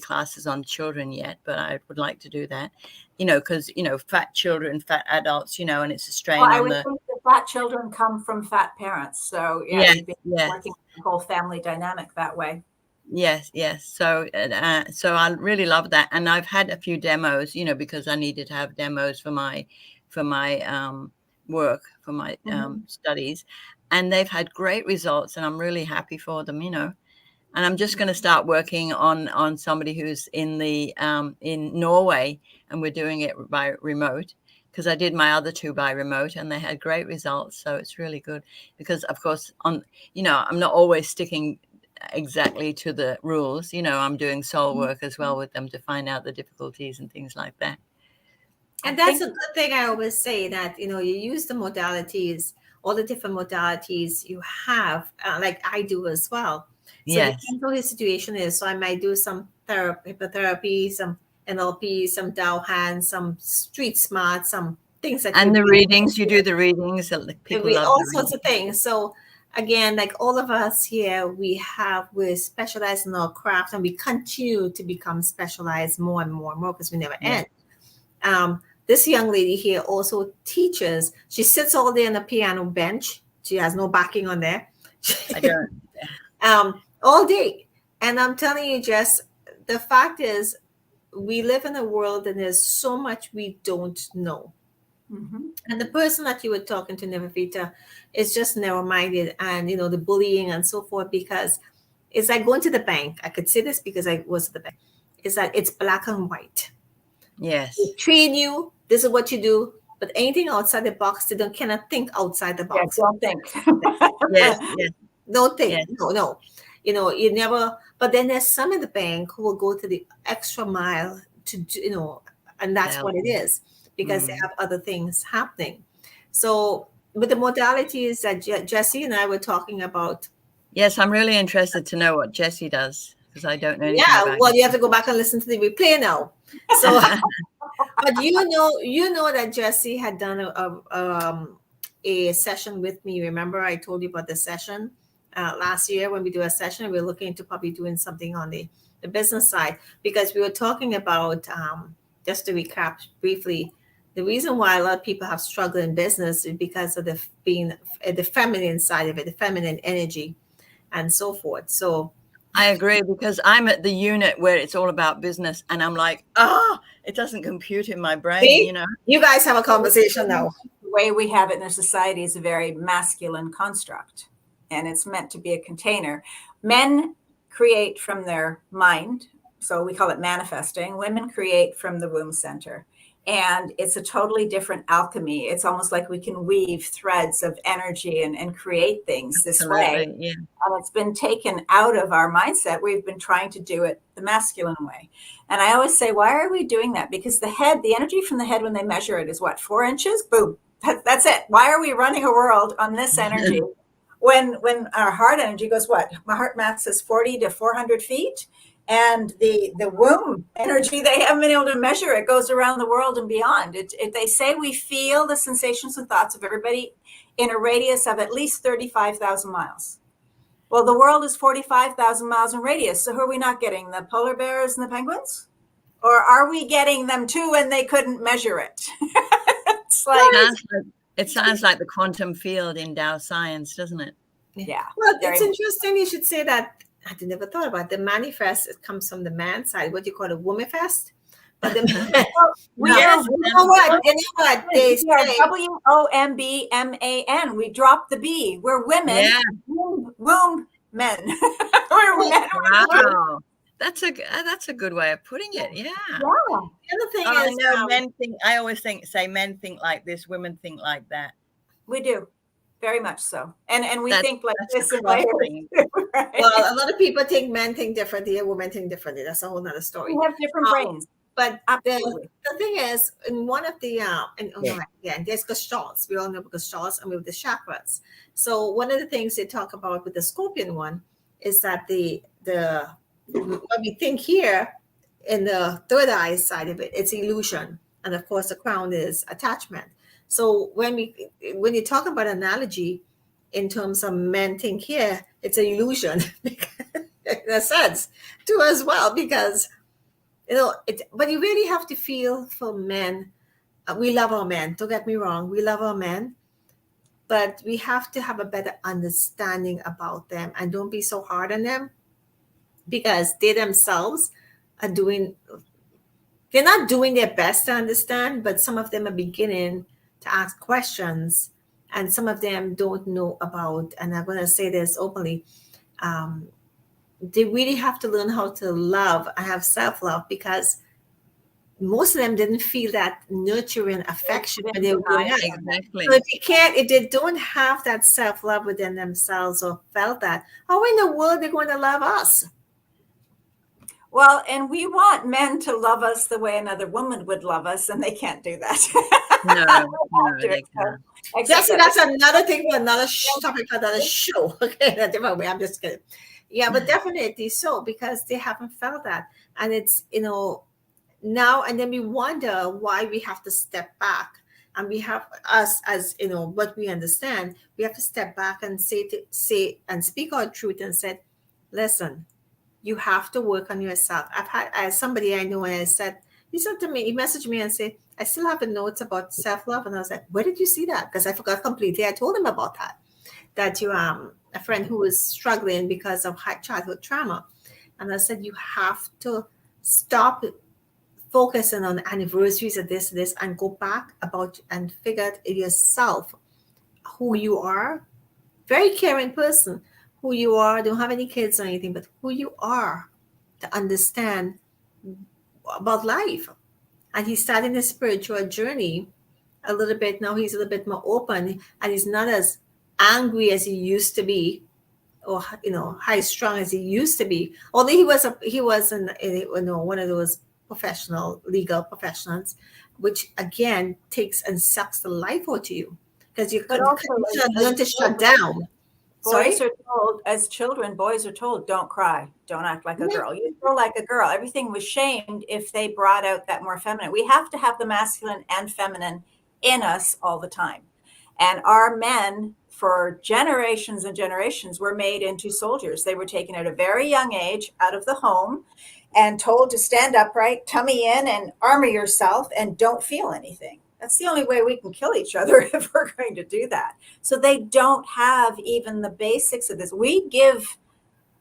S3: classes on children yet, but I would like to do that, you know, because, you know, fat children, fat adults, you know, and it's a strain on
S2: I would think the fat children come from fat parents. So yeah, you've been working the whole family dynamic that way.
S3: Yes. So I really love that. And I've had a few demos, you know, because I needed to have demos for my work, for my studies, and they've had great results, and I'm really happy for them, you know. And I'm just going to start working on somebody who's in Norway, and we're doing it by remote, because I did my other 2 by remote and they had great results. So it's really good because, of course, you know, I'm not always sticking exactly to the rules. You know, I'm doing soul work as well with them to find out the difficulties and things like that.
S1: And that's a good thing. I always say that, you know, you use the modalities, all the different modalities you have, like I do as well. So
S3: Yes.
S1: depends on his situation is. So I might do some hypnotherapy, some NLP, some Dow hands, some street smart, some things that
S3: And the readings, you do the readings. People love
S1: all
S3: the
S1: sorts of things. So again, like all of us here, we're specialized in our craft, and we continue to become specialized more and more and more because we never
S3: Yeah.
S1: end. This young lady here also teaches. She sits all day on a piano bench. She has no backing on there.
S3: I don't.
S1: All day. And I'm telling you, Jess, the fact is, we live in a world and there's so much we don't know.
S2: Mm-hmm.
S1: And the person that you were talking to, Nivedita, is just narrow-minded, and the bullying and so forth, because it's like going to the bank. I could say this because I was at the bank. It's that it's black and white.
S3: Yes.
S1: They train you. This is what you do. But anything outside the box, they cannot think outside the box.
S2: Yeah, don't think.
S3: Yes. Yes.
S1: Don't think.
S3: Yes.
S1: No. You never. But then there's some in the bank who will go to the extra mile to do, and that's what it is, because they have other things happening. So with the modalities that Jessy and I were talking about.
S3: Yes, I'm really interested to know what Jessy does, because I don't know anything about
S1: well, you have to go back and listen to the replay now. So, but you know that Jessy had done a session with me. Remember, I told you about the session last year when we do a session. We were looking into probably doing something on the business side, because we were talking about, just to recap briefly, the reason why a lot of people have struggled in business is because of the feminine side of it, the feminine energy, and so forth. So
S3: I agree, because I'm at the unit where it's all about business, and I'm like, it doesn't compute in my brain.
S1: See? You guys have a conversation now.
S2: The way we have it in our society is a very masculine construct, and it's meant to be a container. Men create from their mind, so we call it manifesting. Women create from the womb center. And it's a totally different alchemy. It's almost like we can weave threads of energy and create things this way.
S3: Yeah.
S2: And it's been taken out of our mindset. We've been trying to do it the masculine way. And I always say, why are we doing that? Because the energy from the head, when they measure it, is what, 4 inches? Boom. That's it. Why are we running a world on this energy when our heart energy goes, what? My heart math says 40 to 400 feet. And the womb energy, they haven't been able to measure. It goes around the world and beyond. They say we feel the sensations and thoughts of everybody in a radius of at least 35,000 miles. Well, the world is 45,000 miles in radius. So who are we not getting? The polar bears and the penguins? Or are we getting them too and they couldn't measure it?
S3: It sounds like the quantum field in Tao science, doesn't it?
S2: Yeah.
S1: Well, it's interesting you should say that. I never thought about it. The manifest, it comes from the man side. What do you call it? Womanifest? But the
S2: you know what?
S1: They say
S2: WOMBMAN. We dropped the B. We're women.
S3: Yeah.
S2: Womb men. We're men.
S3: Wow. That's a good way of putting it. Yeah.
S2: The
S1: other thing is,
S3: men think. I always say men think like this, women think like that.
S2: We do. Very much so. And we think like this and
S3: right?
S1: Well, a lot of people think men think differently and women think differently. That's a whole nother story.
S2: We have different brains.
S1: But the thing is, in one of the there's gestalts. We all know gestalts, and we have the chakras. So one of the things they talk about with the scorpion one is that the what we think here in the third eye side of it, it's illusion, and of course the crown is attachment. So when you talk about analogy in terms of men think here, it's an illusion in a sense too as well, because but you really have to feel for men. We love our men. Don't get me wrong. We love our men, but we have to have a better understanding about them, and don't be so hard on them, because they themselves are they're not doing their best to understand, but some of them are beginning to ask questions, and some of them don't know about, and I'm going to say this openly, they really have to learn how to love and have self-love, because most of them didn't feel that nurturing affection when they were growing up.
S3: Exactly.
S1: So if they don't have that self-love within themselves or felt that, how in the world are they going to love us?
S2: Well, and we want men to love us the way another woman would love us, and they can't do that.
S3: No, they can't.
S1: Jessy, that's another thing for another topic for another show. Okay, in a different way. I'm just kidding. Yeah, but definitely so, because they haven't felt that. And it's, now and then we wonder why we have to step back. And we have, us as, what we understand, we have to step back and say and speak our truth and said, listen, you have to work on yourself. I've had, as somebody I know, and I said, he said to me, he messaged me and said, I still have the notes about self-love. And I was like, where did you see that? Because I forgot completely. I told him about that you, a friend who was struggling because of high childhood trauma. And I said, you have to stop focusing on anniversaries of this, and go back about and figure out yourself who you are. Very caring person, who you are. Don't have any kids or anything, but who you are, to understand about life. And he's starting his spiritual journey a little bit now. He's a little bit more open, and he's not as angry as he used to be, or high strung as he used to be. Although he was one of those professional legal professionals, which again takes and sucks the life out of you, because you
S2: But also,
S1: learn to shut down.
S2: boys are told, as children, boys are told, don't cry, don't act like a girl. You feel like a girl. Everything was shamed if they brought out that more feminine. We have to have the masculine and feminine in us all the time. And our men, for generations and generations, were made into soldiers. They were taken at a very young age out of the home and told to stand upright, tummy in, and armor yourself, and don't feel anything. That's the only way we can kill each other, if we're going to do that. So they don't have even the basics of this. We give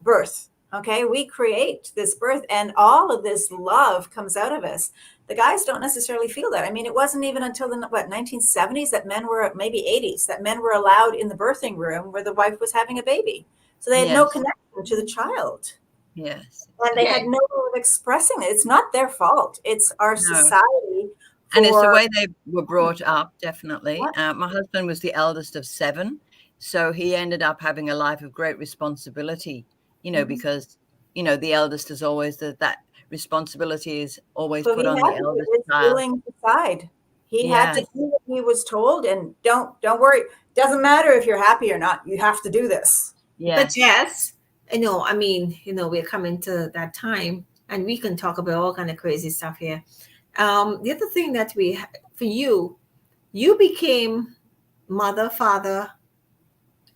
S2: birth, okay? We create this birth, and all of this love comes out of us. The guys don't necessarily feel that. I mean, it wasn't even until the 1970s that men were, maybe 80s, that men were allowed in the birthing room where the wife was having a baby. So they had no connection to the child.
S3: Yes.
S2: And they had no way of expressing it. It's not their fault. It's our society.
S3: And it's the way they were brought up, definitely. My husband was the eldest of 7. So he ended up having a life of great responsibility, because, the eldest is always that responsibility is always put on the eldest child.
S2: Feeling aside. He had to do what he was told, and don't worry. Doesn't matter if you're happy or not. You have to do this.
S1: But yes, I mean, we're coming to that time, and we can talk about all kind of crazy stuff here. The other thing that for you became mother, father,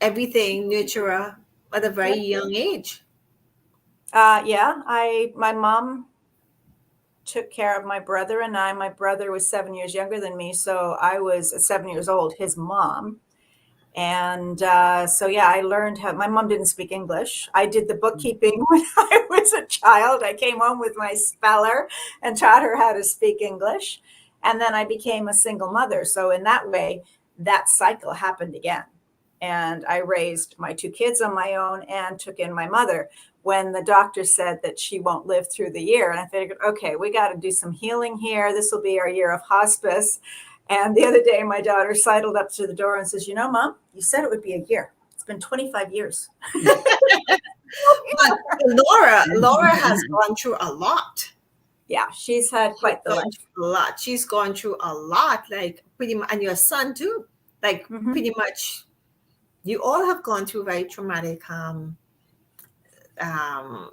S1: everything, nurturer at a very young age.
S2: My mom took care of my brother and I. My brother was 7 years younger than me, so I was 7 years old, his mom. And I learned how. My mom didn't speak English. I did the bookkeeping when I was a child. I came home with my speller and taught her how to speak English. And then I became a single mother. So in that way, that cycle happened again. And I raised my 2 kids on my own and took in my mother when the doctor said that she won't live through the year. And I figured, okay, we got to do some healing here. This will be our year of hospice. And the other day, my daughter sidled up to the door and says, Mom, you said it would be a year. It's been 25 years.
S1: Laura has gone through a lot.
S2: Yeah, she's had quite the life.
S1: A lot. She's gone through a lot, like pretty much, and your son too. Like pretty much, you all have gone through very traumatic.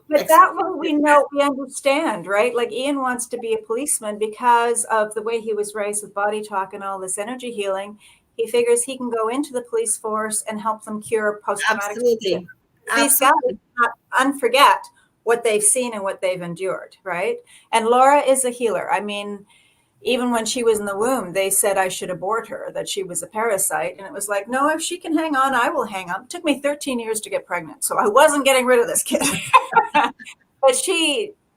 S2: But that one we know, we understand, right? Like Ian wants to be a policeman because of the way he was raised with body talk and all this energy healing. He figures he can go into the police force and help them cure post-traumatic stress. These guys not unforget what they've seen and what they've endured, right? And Laura is a healer. I mean, even when she was in the womb, they said I should abort her, that she was a parasite. And it was like, no, if she can hang on, I will hang on. It took me 13 years to get pregnant, so I wasn't getting rid of this kid. But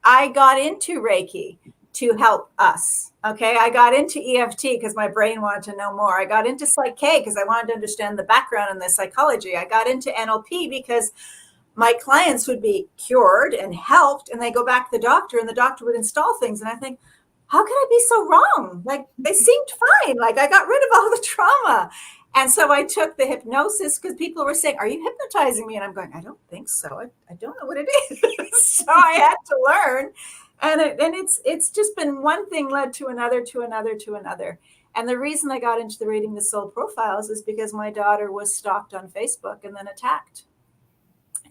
S2: I got into Reiki to help us, okay? I got into EFT because my brain wanted to know more. I got into Psych K because I wanted to understand the background and the psychology. I got into NLP because my clients would be cured and helped, and they go back to the doctor, and the doctor would install things. And I think, how could I be so wrong? Like, they seemed fine. Like, I got rid of all the trauma. And so I took the hypnosis because people were saying, are you hypnotizing me? And I'm going, I don't think so. I don't know what it is. So I had to learn. And it's just been one thing led to another, to another, to another. And the reason I got into the reading the soul profiles is because my daughter was stalked on Facebook and then attacked.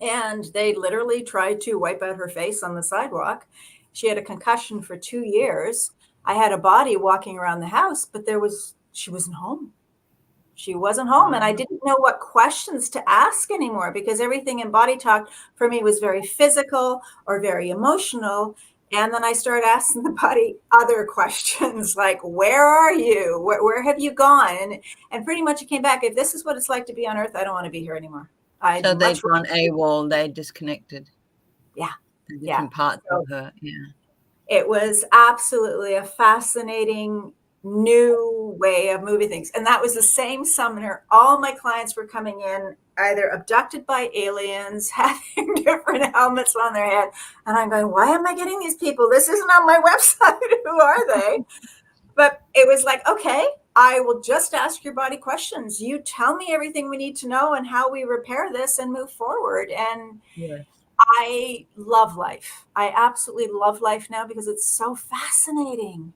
S2: And they literally tried to wipe out her face on the sidewalk. She had a concussion for 2 years. I had a body walking around the house, but she wasn't home. She wasn't home. And I didn't know what questions to ask anymore, because everything in body talk for me was very physical or very emotional. And then I started asking the body other questions like, where are you? Where have you gone? And pretty much it came back, if this is what it's like to be on Earth, I don't want to be here anymore.
S3: So they'd gone AWOL, they disconnected.
S2: Yeah.
S3: The different parts of her. Yeah.
S2: It was absolutely a fascinating new way of moving things. And that was the same summoner. All my clients were coming in either abducted by aliens, having different helmets on their head. And I'm going, why am I getting these people? This isn't on my website. Who are they? But it was like, okay, I will just ask your body questions. You tell me everything we need to know and how we repair this and move forward. And
S3: yes.
S2: I love life. I absolutely love life now because it's so fascinating.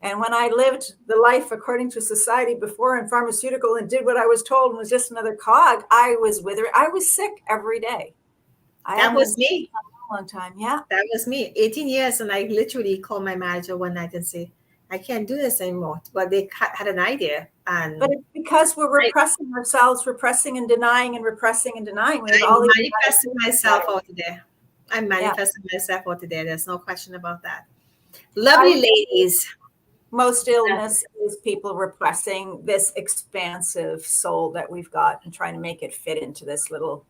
S2: And when I lived the life according to society before in pharmaceutical and did what I was told and was just another cog, I was withering. I was sick every day.
S1: That was me.
S2: A long time. Yeah.
S1: That was me. 18 years. And I literally called my manager one night and say, I can't do this anymore. But they had an idea.
S2: But it's because we're repressing ourselves, repressing and denying and repressing and denying.
S1: I'm manifesting myself out there. I'm manifesting myself out there. There's no question about that. Lovely ladies.
S2: Most illness is people repressing this expansive soul that we've got and trying to make it fit into this little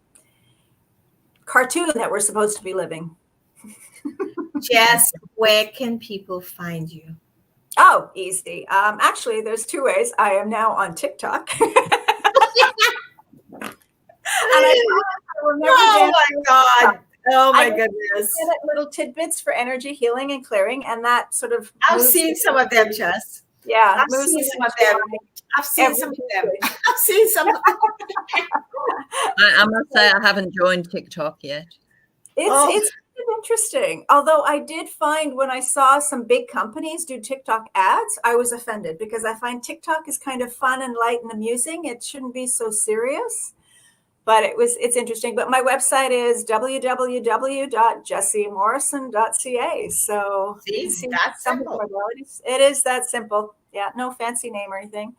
S2: cartoon that we're supposed to be living.
S1: Jess, where can people find you?
S2: Oh, easy. Actually, there's 2 ways. I am now on TikTok.
S1: Oh my God. Oh my goodness.
S2: Little tidbits for energy healing and clearing. And that sort of.
S1: I've seen some of them, Jess.
S2: Yeah.
S1: I've seen some of them. I've seen some of them. I've seen some of them.
S3: I must say I haven't joined TikTok yet.
S2: It's interesting. Although I did find when I saw some big companies do TikTok ads, I was offended because I find TikTok is kind of fun and light and amusing. It shouldn't be so serious. But it's interesting. But my website is www.jessymorrison.ca. So
S1: that's simple.
S2: It is that simple. Yeah, no fancy name or anything.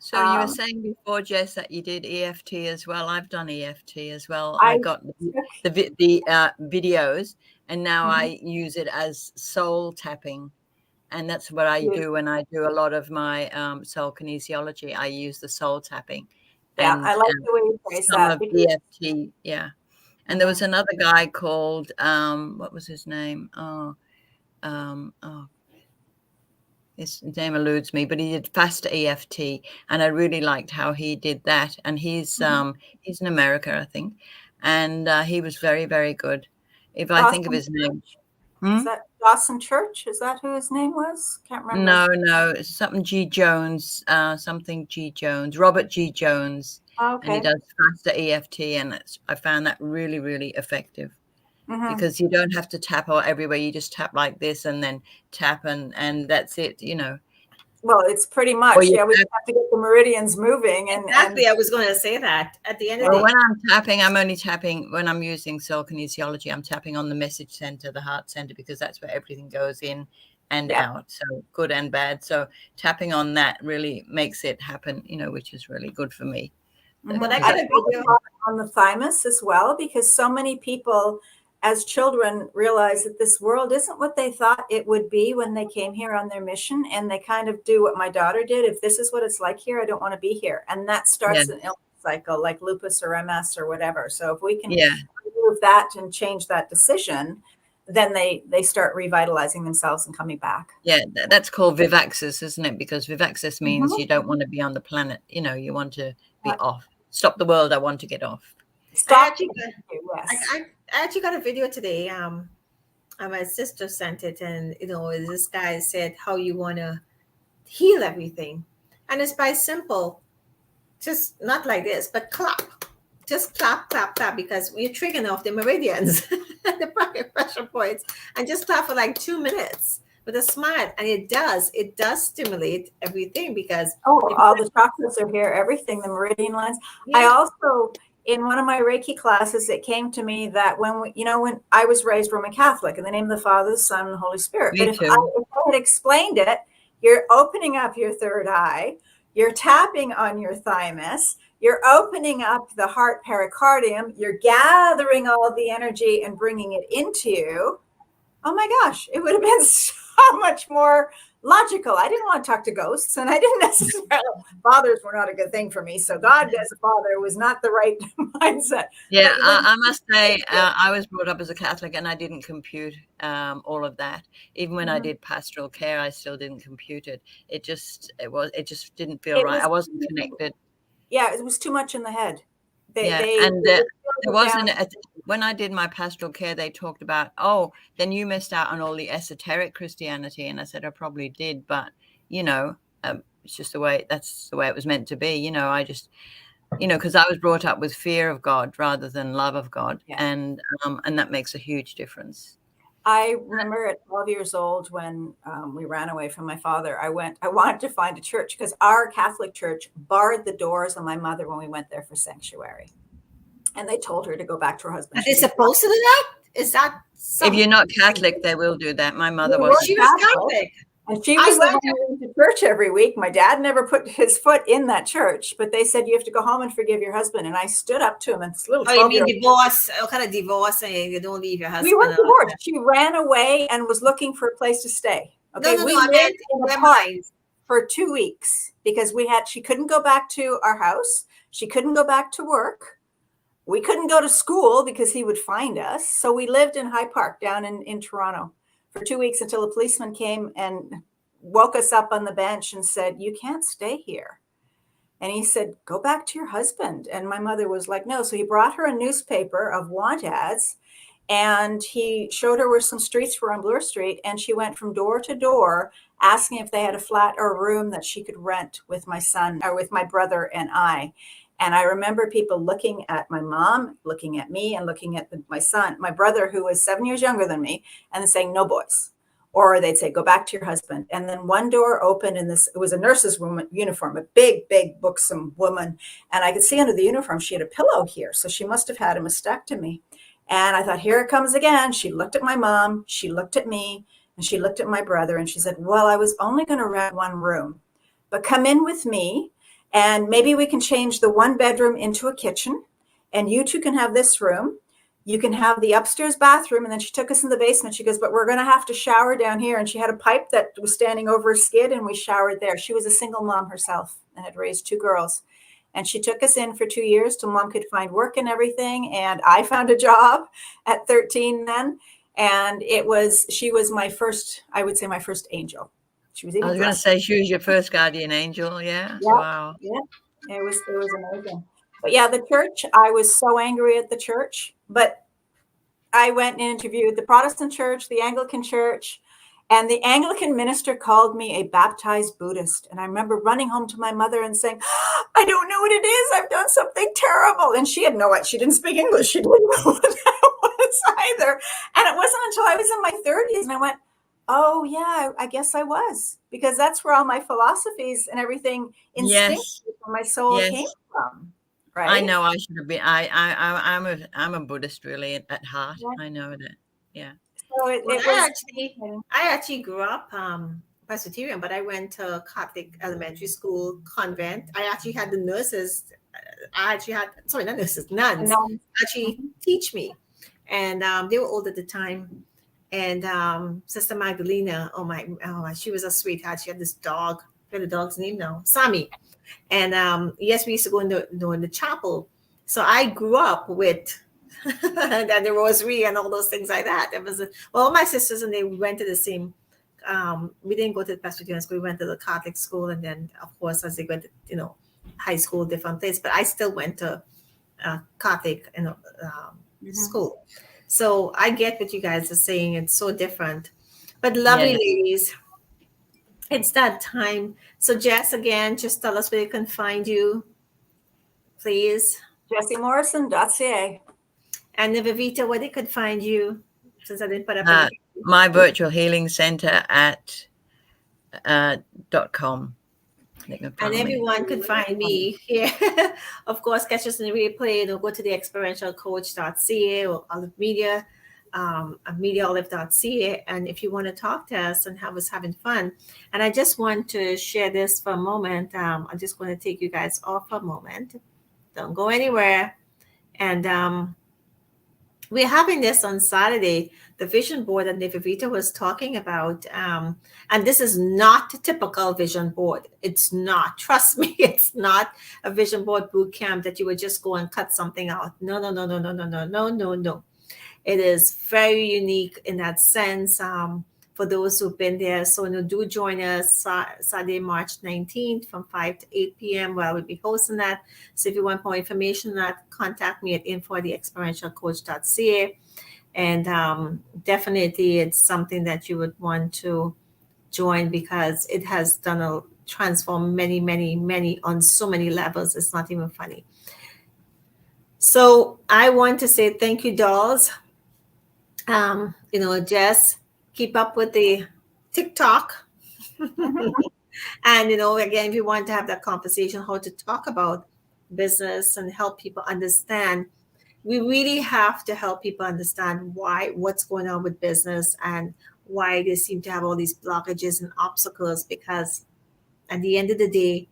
S3: So you were saying before, Jess, that you did EFT as well. I've done EFT as well. I got the videos, and now I use it as soul tapping. And that's what I do when I do a lot of my soul kinesiology. I use the soul tapping.
S2: Yeah, I like the way you phrase that.
S3: EFT, yeah. And there was another guy called, what was his name? His name eludes me, but he did faster EFT, and I really liked how he did that. And he's in America, I think, and he was very, very good. If I think of his name.
S2: Is that Dawson Church? Is that who his name was? Can't remember.
S3: No, it's something G. Jones, Robert G. Jones.
S2: Okay.
S3: And he does faster EFT, and I found that really, really effective because you don't have to tap everywhere. You just tap like this and then tap and that's it,
S2: Well, it's pretty much, we have to get the meridians moving.
S1: Exactly, I was going to say that. At the end of the day.
S3: When I'm tapping, I'm only tapping, when I'm using soul kinesiology, I'm tapping on the message center, the heart center, because that's where everything goes in and out, so good and bad. So tapping on that really makes it happen, which is really good for me.
S2: But I got a video on the thymus as well, because so many people as children realize that this world isn't what they thought it would be when they came here on their mission. And they kind of do what my daughter did. If this is what it's like here, I don't want to be here. And that starts an illness cycle like lupus or MS or whatever. So if we can remove that and change that decision, then they start revitalizing themselves and coming back.
S3: Yeah, that's called vivaxis, isn't it? Because vivaxis means you don't want to be on the planet. You want to be off. Stop the world. I want to get off.
S1: I actually got a video today. My sister sent it, and this guy said how you want to heal everything, and it's by simple, just not like this, but clap, just clap, clap, clap, because you're triggering off the meridians, the pressure points, and just clap for like 2 minutes with a smile, and it does stimulate everything because
S2: all the chakras are here, everything, the meridian lines. I also in one of my Reiki classes, it came to me that when I was raised Roman Catholic, in the name of the Father, the Son, and the Holy Spirit.
S3: Me
S2: But if
S3: too.
S2: I had explained it, you're opening up your third eye, you're tapping on your thymus, you're opening up the heart pericardium, you're gathering all the energy and bringing it into you. Oh my gosh, it would have been so much more logical. I didn't want to talk to ghosts, and I didn't necessarily, fathers were not a good thing for me. So God as a father was not the right mindset.
S3: Yeah,
S2: But
S3: I must say, I was brought up as a Catholic, and I didn't compute all of that. Even when I did pastoral care, I still didn't compute it. It just didn't feel right. I wasn't connected.
S2: Yeah, it was too much in the head.
S3: There wasn't. When I did my pastoral care, they talked about, oh, then you missed out on all the esoteric Christianity, and I said I probably did, but it's just that's the way it was meant to be. I just. Because I was brought up with fear of God rather than love of God, and that makes a huge difference.
S2: I remember at 12 years old when we ran away from my father, I wanted to find a church because our Catholic church barred the doors on my mother when we went there for sanctuary. And they told her to go back to her husband.
S1: Are they supposed to do that? Is that
S3: if you're not Catholic, they will do that. My mother was.
S1: She was Catholic.
S2: And she was the one who went to church every week. My dad never put his foot in that church, but they said you have to go home and forgive your husband. And I stood up to him, and this little 12-year-old.
S1: You mean divorce? What kind of divorce? And you don't leave your husband?
S2: We weren't divorced. She ran away and was looking for a place to stay. Okay,
S1: no,
S2: we
S1: I meant
S2: in the park for 2 weeks because she couldn't go back to our house. She couldn't go back to work. We couldn't go to school because he would find us. So we lived in High Park down in Toronto for 2 weeks until a policeman came and woke us up on the bench and said, you can't stay here. And he said, go back to your husband. And my mother was like, no. So he brought her a newspaper of want ads, and he showed her where some streets were on Bloor Street. And she went from door to door asking if they had a flat or a room that she could rent with my son or with my brother and I. And I remember people looking at my mom, looking at me, and looking at my son, my brother, who was 7 years younger than me, and saying, no boys. Or they'd say, go back to your husband. And then one door opened, and it was a nurse's uniform, a big, big, buxom woman. And I could see under the uniform, she had a pillow here. So she must have had a mastectomy. And I thought, here it comes again. She looked at my mom, she looked at me, and she looked at my brother. And she said, well, I was only going to rent one room, but come in with me. And maybe we can change the one bedroom into a kitchen, and you two can have this room. You can have the upstairs bathroom. And then she took us in the basement. She goes, but we're going to have to shower down here. And she had a pipe that was standing over her skid, and we showered there. She was a single mom herself and had raised 2 girls. And she took us in for 2 years till mom could find work and everything. And I found a job at 13 then. And she was my first, I would say my first angel. She was even
S3: I was going to say she was your first guardian angel. Yeah. Wow.
S2: Yeah. It was amazing. But yeah, the church, I was so angry at the church, but I went and interviewed the Protestant church, the Anglican church, and the Anglican minister called me a baptized Buddhist. And I remember running home to my mother and saying, I don't know what it is. I've done something terrible. And she had no idea. She didn't speak English. She didn't know what that was either. And it wasn't until I was in my 30s and I went, oh yeah, I guess I was, because that's where all my philosophies and everything instinctively from my soul came from. Right?
S3: I know I should have been. I'm a Buddhist really at heart. Yeah. I know that. Yeah.
S2: So
S1: I actually grew up Presbyterian, but I went to Catholic elementary school, convent. I actually had the nurses. Nuns actually teach me, and they were old at the time. And Sister Magdalena, she was a sweetheart. She had this dog. I forget the dog's name now, Sammy. And yes, we used to go in the chapel. So I grew up with and the rosary and all those things like that. It was all my sisters, and they went to the same. We didn't go to the Presbyterian school. We went to the Catholic school, and then of course as they went to high school, different places. But I still went to Catholic school. So I get what you guys are saying. It's so different, but lovely ladies. It's that time. So Jess, again, just tell us where you can find you, please.
S2: JessyMorrison.ca.
S1: And Nivedita, where they could find you, since I didn't put up
S3: my virtual healing center at .com. They can
S1: And
S3: follow me.
S1: everyone could find me here. Of course, catch us in the replay. Go to the experientialcoach.ca or Olive Media, mediaolive.ca. And if you want to talk to us and have us having fun, and I just want to share this for a moment. I'm just going to take you guys off for a moment. Don't go anywhere. And we're having this on Saturday, the vision board that Nivedita was talking about. And this is not a typical vision board. It's not. Trust me, it's not a vision board boot camp that you would just go and cut something out. No, no, no, no, no, no, no, no, no, no. It is very unique in that sense. For those who've been there. So do join us Saturday, March 19th from 5 to 8 p.m. where I will be hosting that. So if you want more information on that, contact me at info@theexperientialcoach.ca. And definitely it's something that you would want to join because it has transformed many, many, many on so many levels. It's not even funny. So I want to say thank you, dolls. Jess, keep up with the TikTok. And, again, if you want to have that conversation, how to talk about business and help people understand, we really have to help people understand what's going on with business and why they seem to have all these blockages and obstacles, because at the end of the day,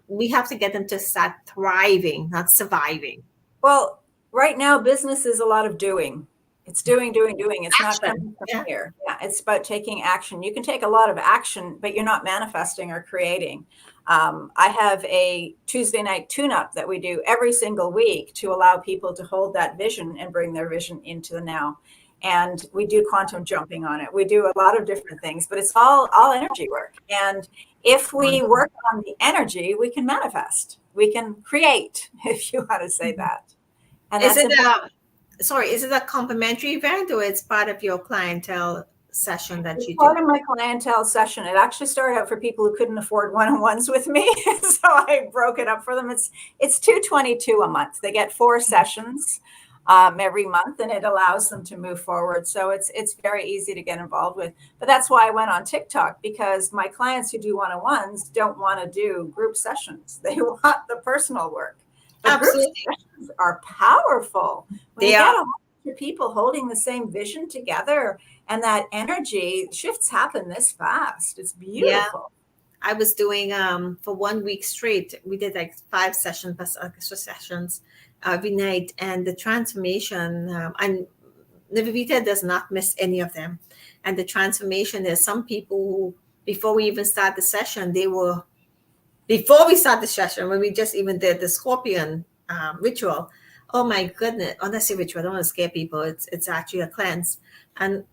S1: we have to get them to start thriving, not surviving.
S2: Well, right now, business is a lot of doing. It's doing. It's
S1: Action.
S2: not coming from here. Yeah, it's about taking action. You can take a lot of action, but you're not manifesting or creating. I have a Tuesday night tune-up that we do every single week to allow people to hold that vision and bring their vision into the now. And we do quantum jumping on it. We do a lot of different things, but it's all energy work. And if we work on the energy, we can manifest. We can create, if you want to say that. And
S1: is it a complimentary event or it's part of your clientele session that you do?
S2: Part of my clientele session. It actually started out for people who couldn't afford one-on-ones with me, so I broke it up for them. It's $222 a month. They get 4 sessions every month, and it allows them to move forward. So it's very easy to get involved with. But that's why I went on TikTok, because my clients who do one-on-ones don't want to do group sessions. They want the personal work. But
S1: absolutely,
S2: group sessions are powerful. When you get a bunch of people holding the same vision together, and that energy shifts happen this fast. It's beautiful.
S1: Yeah. I was doing for 1 week straight. We did like 5 sessions plus extra sessions every night, and the transformation. And Nivedita does not miss any of them. And the transformation. There's some people who, before we even start the session, before we start the session, when we just even did the scorpion ritual. Oh my goodness! Honestly, ritual. I don't want to scare people. It's actually a cleanse, and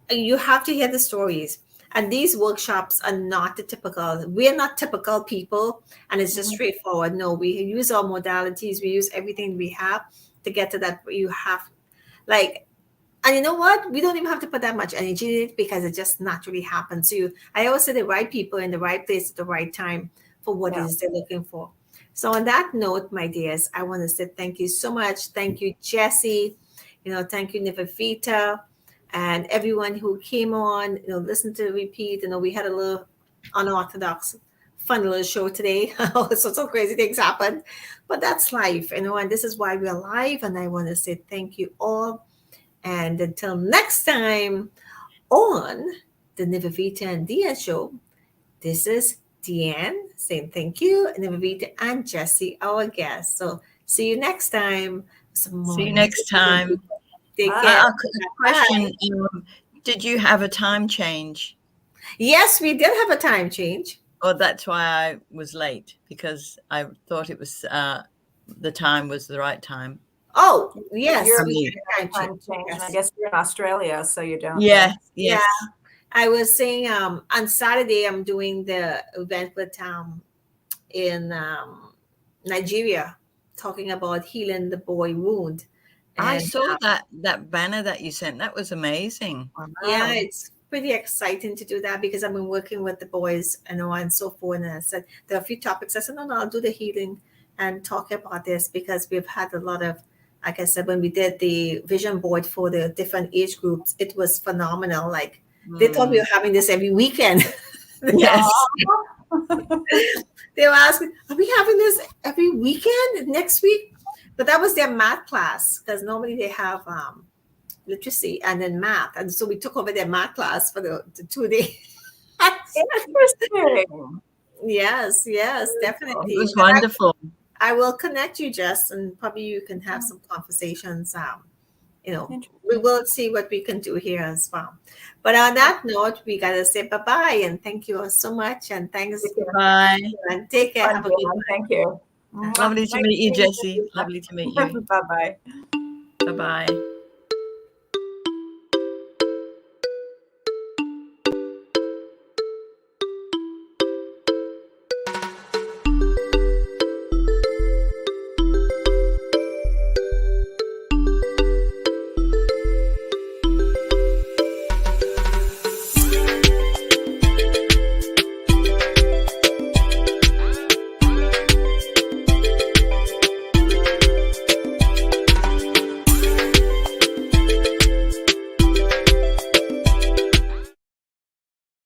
S1: you have to hear the stories. And these workshops are not the typical. We're not typical people, and it's just straightforward. No, we use our modalities. We use everything we have to get to that. You have, and you know what? We don't even have to put that much energy in it because it just naturally happens. I always say the right people in the right place at the right time for what it is they're looking for. So on that note, my dears, I want to say thank you so much. Thank you, Jessy. Thank you, Nivedita, and everyone who came on, listen to the repeat. We had a little unorthodox, fun little show today. So crazy things happen, but that's life, and this is why we're alive. And I want to say thank you all. And until next time on the Nivedita and Dianne show, this is Dianne saying thank you, and Nivedita and Jessy, our guests. So see you next time.
S3: See you next time.
S1: Take care.
S3: Question: did you have a time change?
S1: Yes, we did have a time change.
S3: Oh, that's why I was late, because I thought it was the time was the right time.
S1: Oh, yes.
S2: Time change. Yes. I guess you're in Australia, so you don't.
S3: Yes.
S1: Yeah. I was saying on Saturday I'm doing the event with in Nigeria, talking about healing the boy wound. And
S3: I saw that banner that you sent. That was amazing.
S1: Yeah, it's pretty exciting to do that because I've been working with the boys and so forth. And I said there are a few topics. I said no, I'll do the healing and talk about this because we've had a lot of. Like I said, when we did the vision board for the different age groups, it was phenomenal. They thought we were having this every weekend.
S3: Yes.
S1: They were asking, are we having this every weekend next week? But that was their math class, because normally they have literacy and then math. And so we took over their math class for the 2 days.
S2: Interesting.
S1: Yes, definitely.
S3: It was wonderful.
S1: I will connect you, Jess, and probably you can have some conversations. We will see what we can do here as well. But on that note, we gotta say bye-bye and thank you all so much. And thanks.
S3: Bye.
S1: And take care. Have a good one.
S2: Thank you.
S3: Lovely to meet you, Jessy. Lovely to meet you.
S2: Bye-bye.
S3: Bye-bye.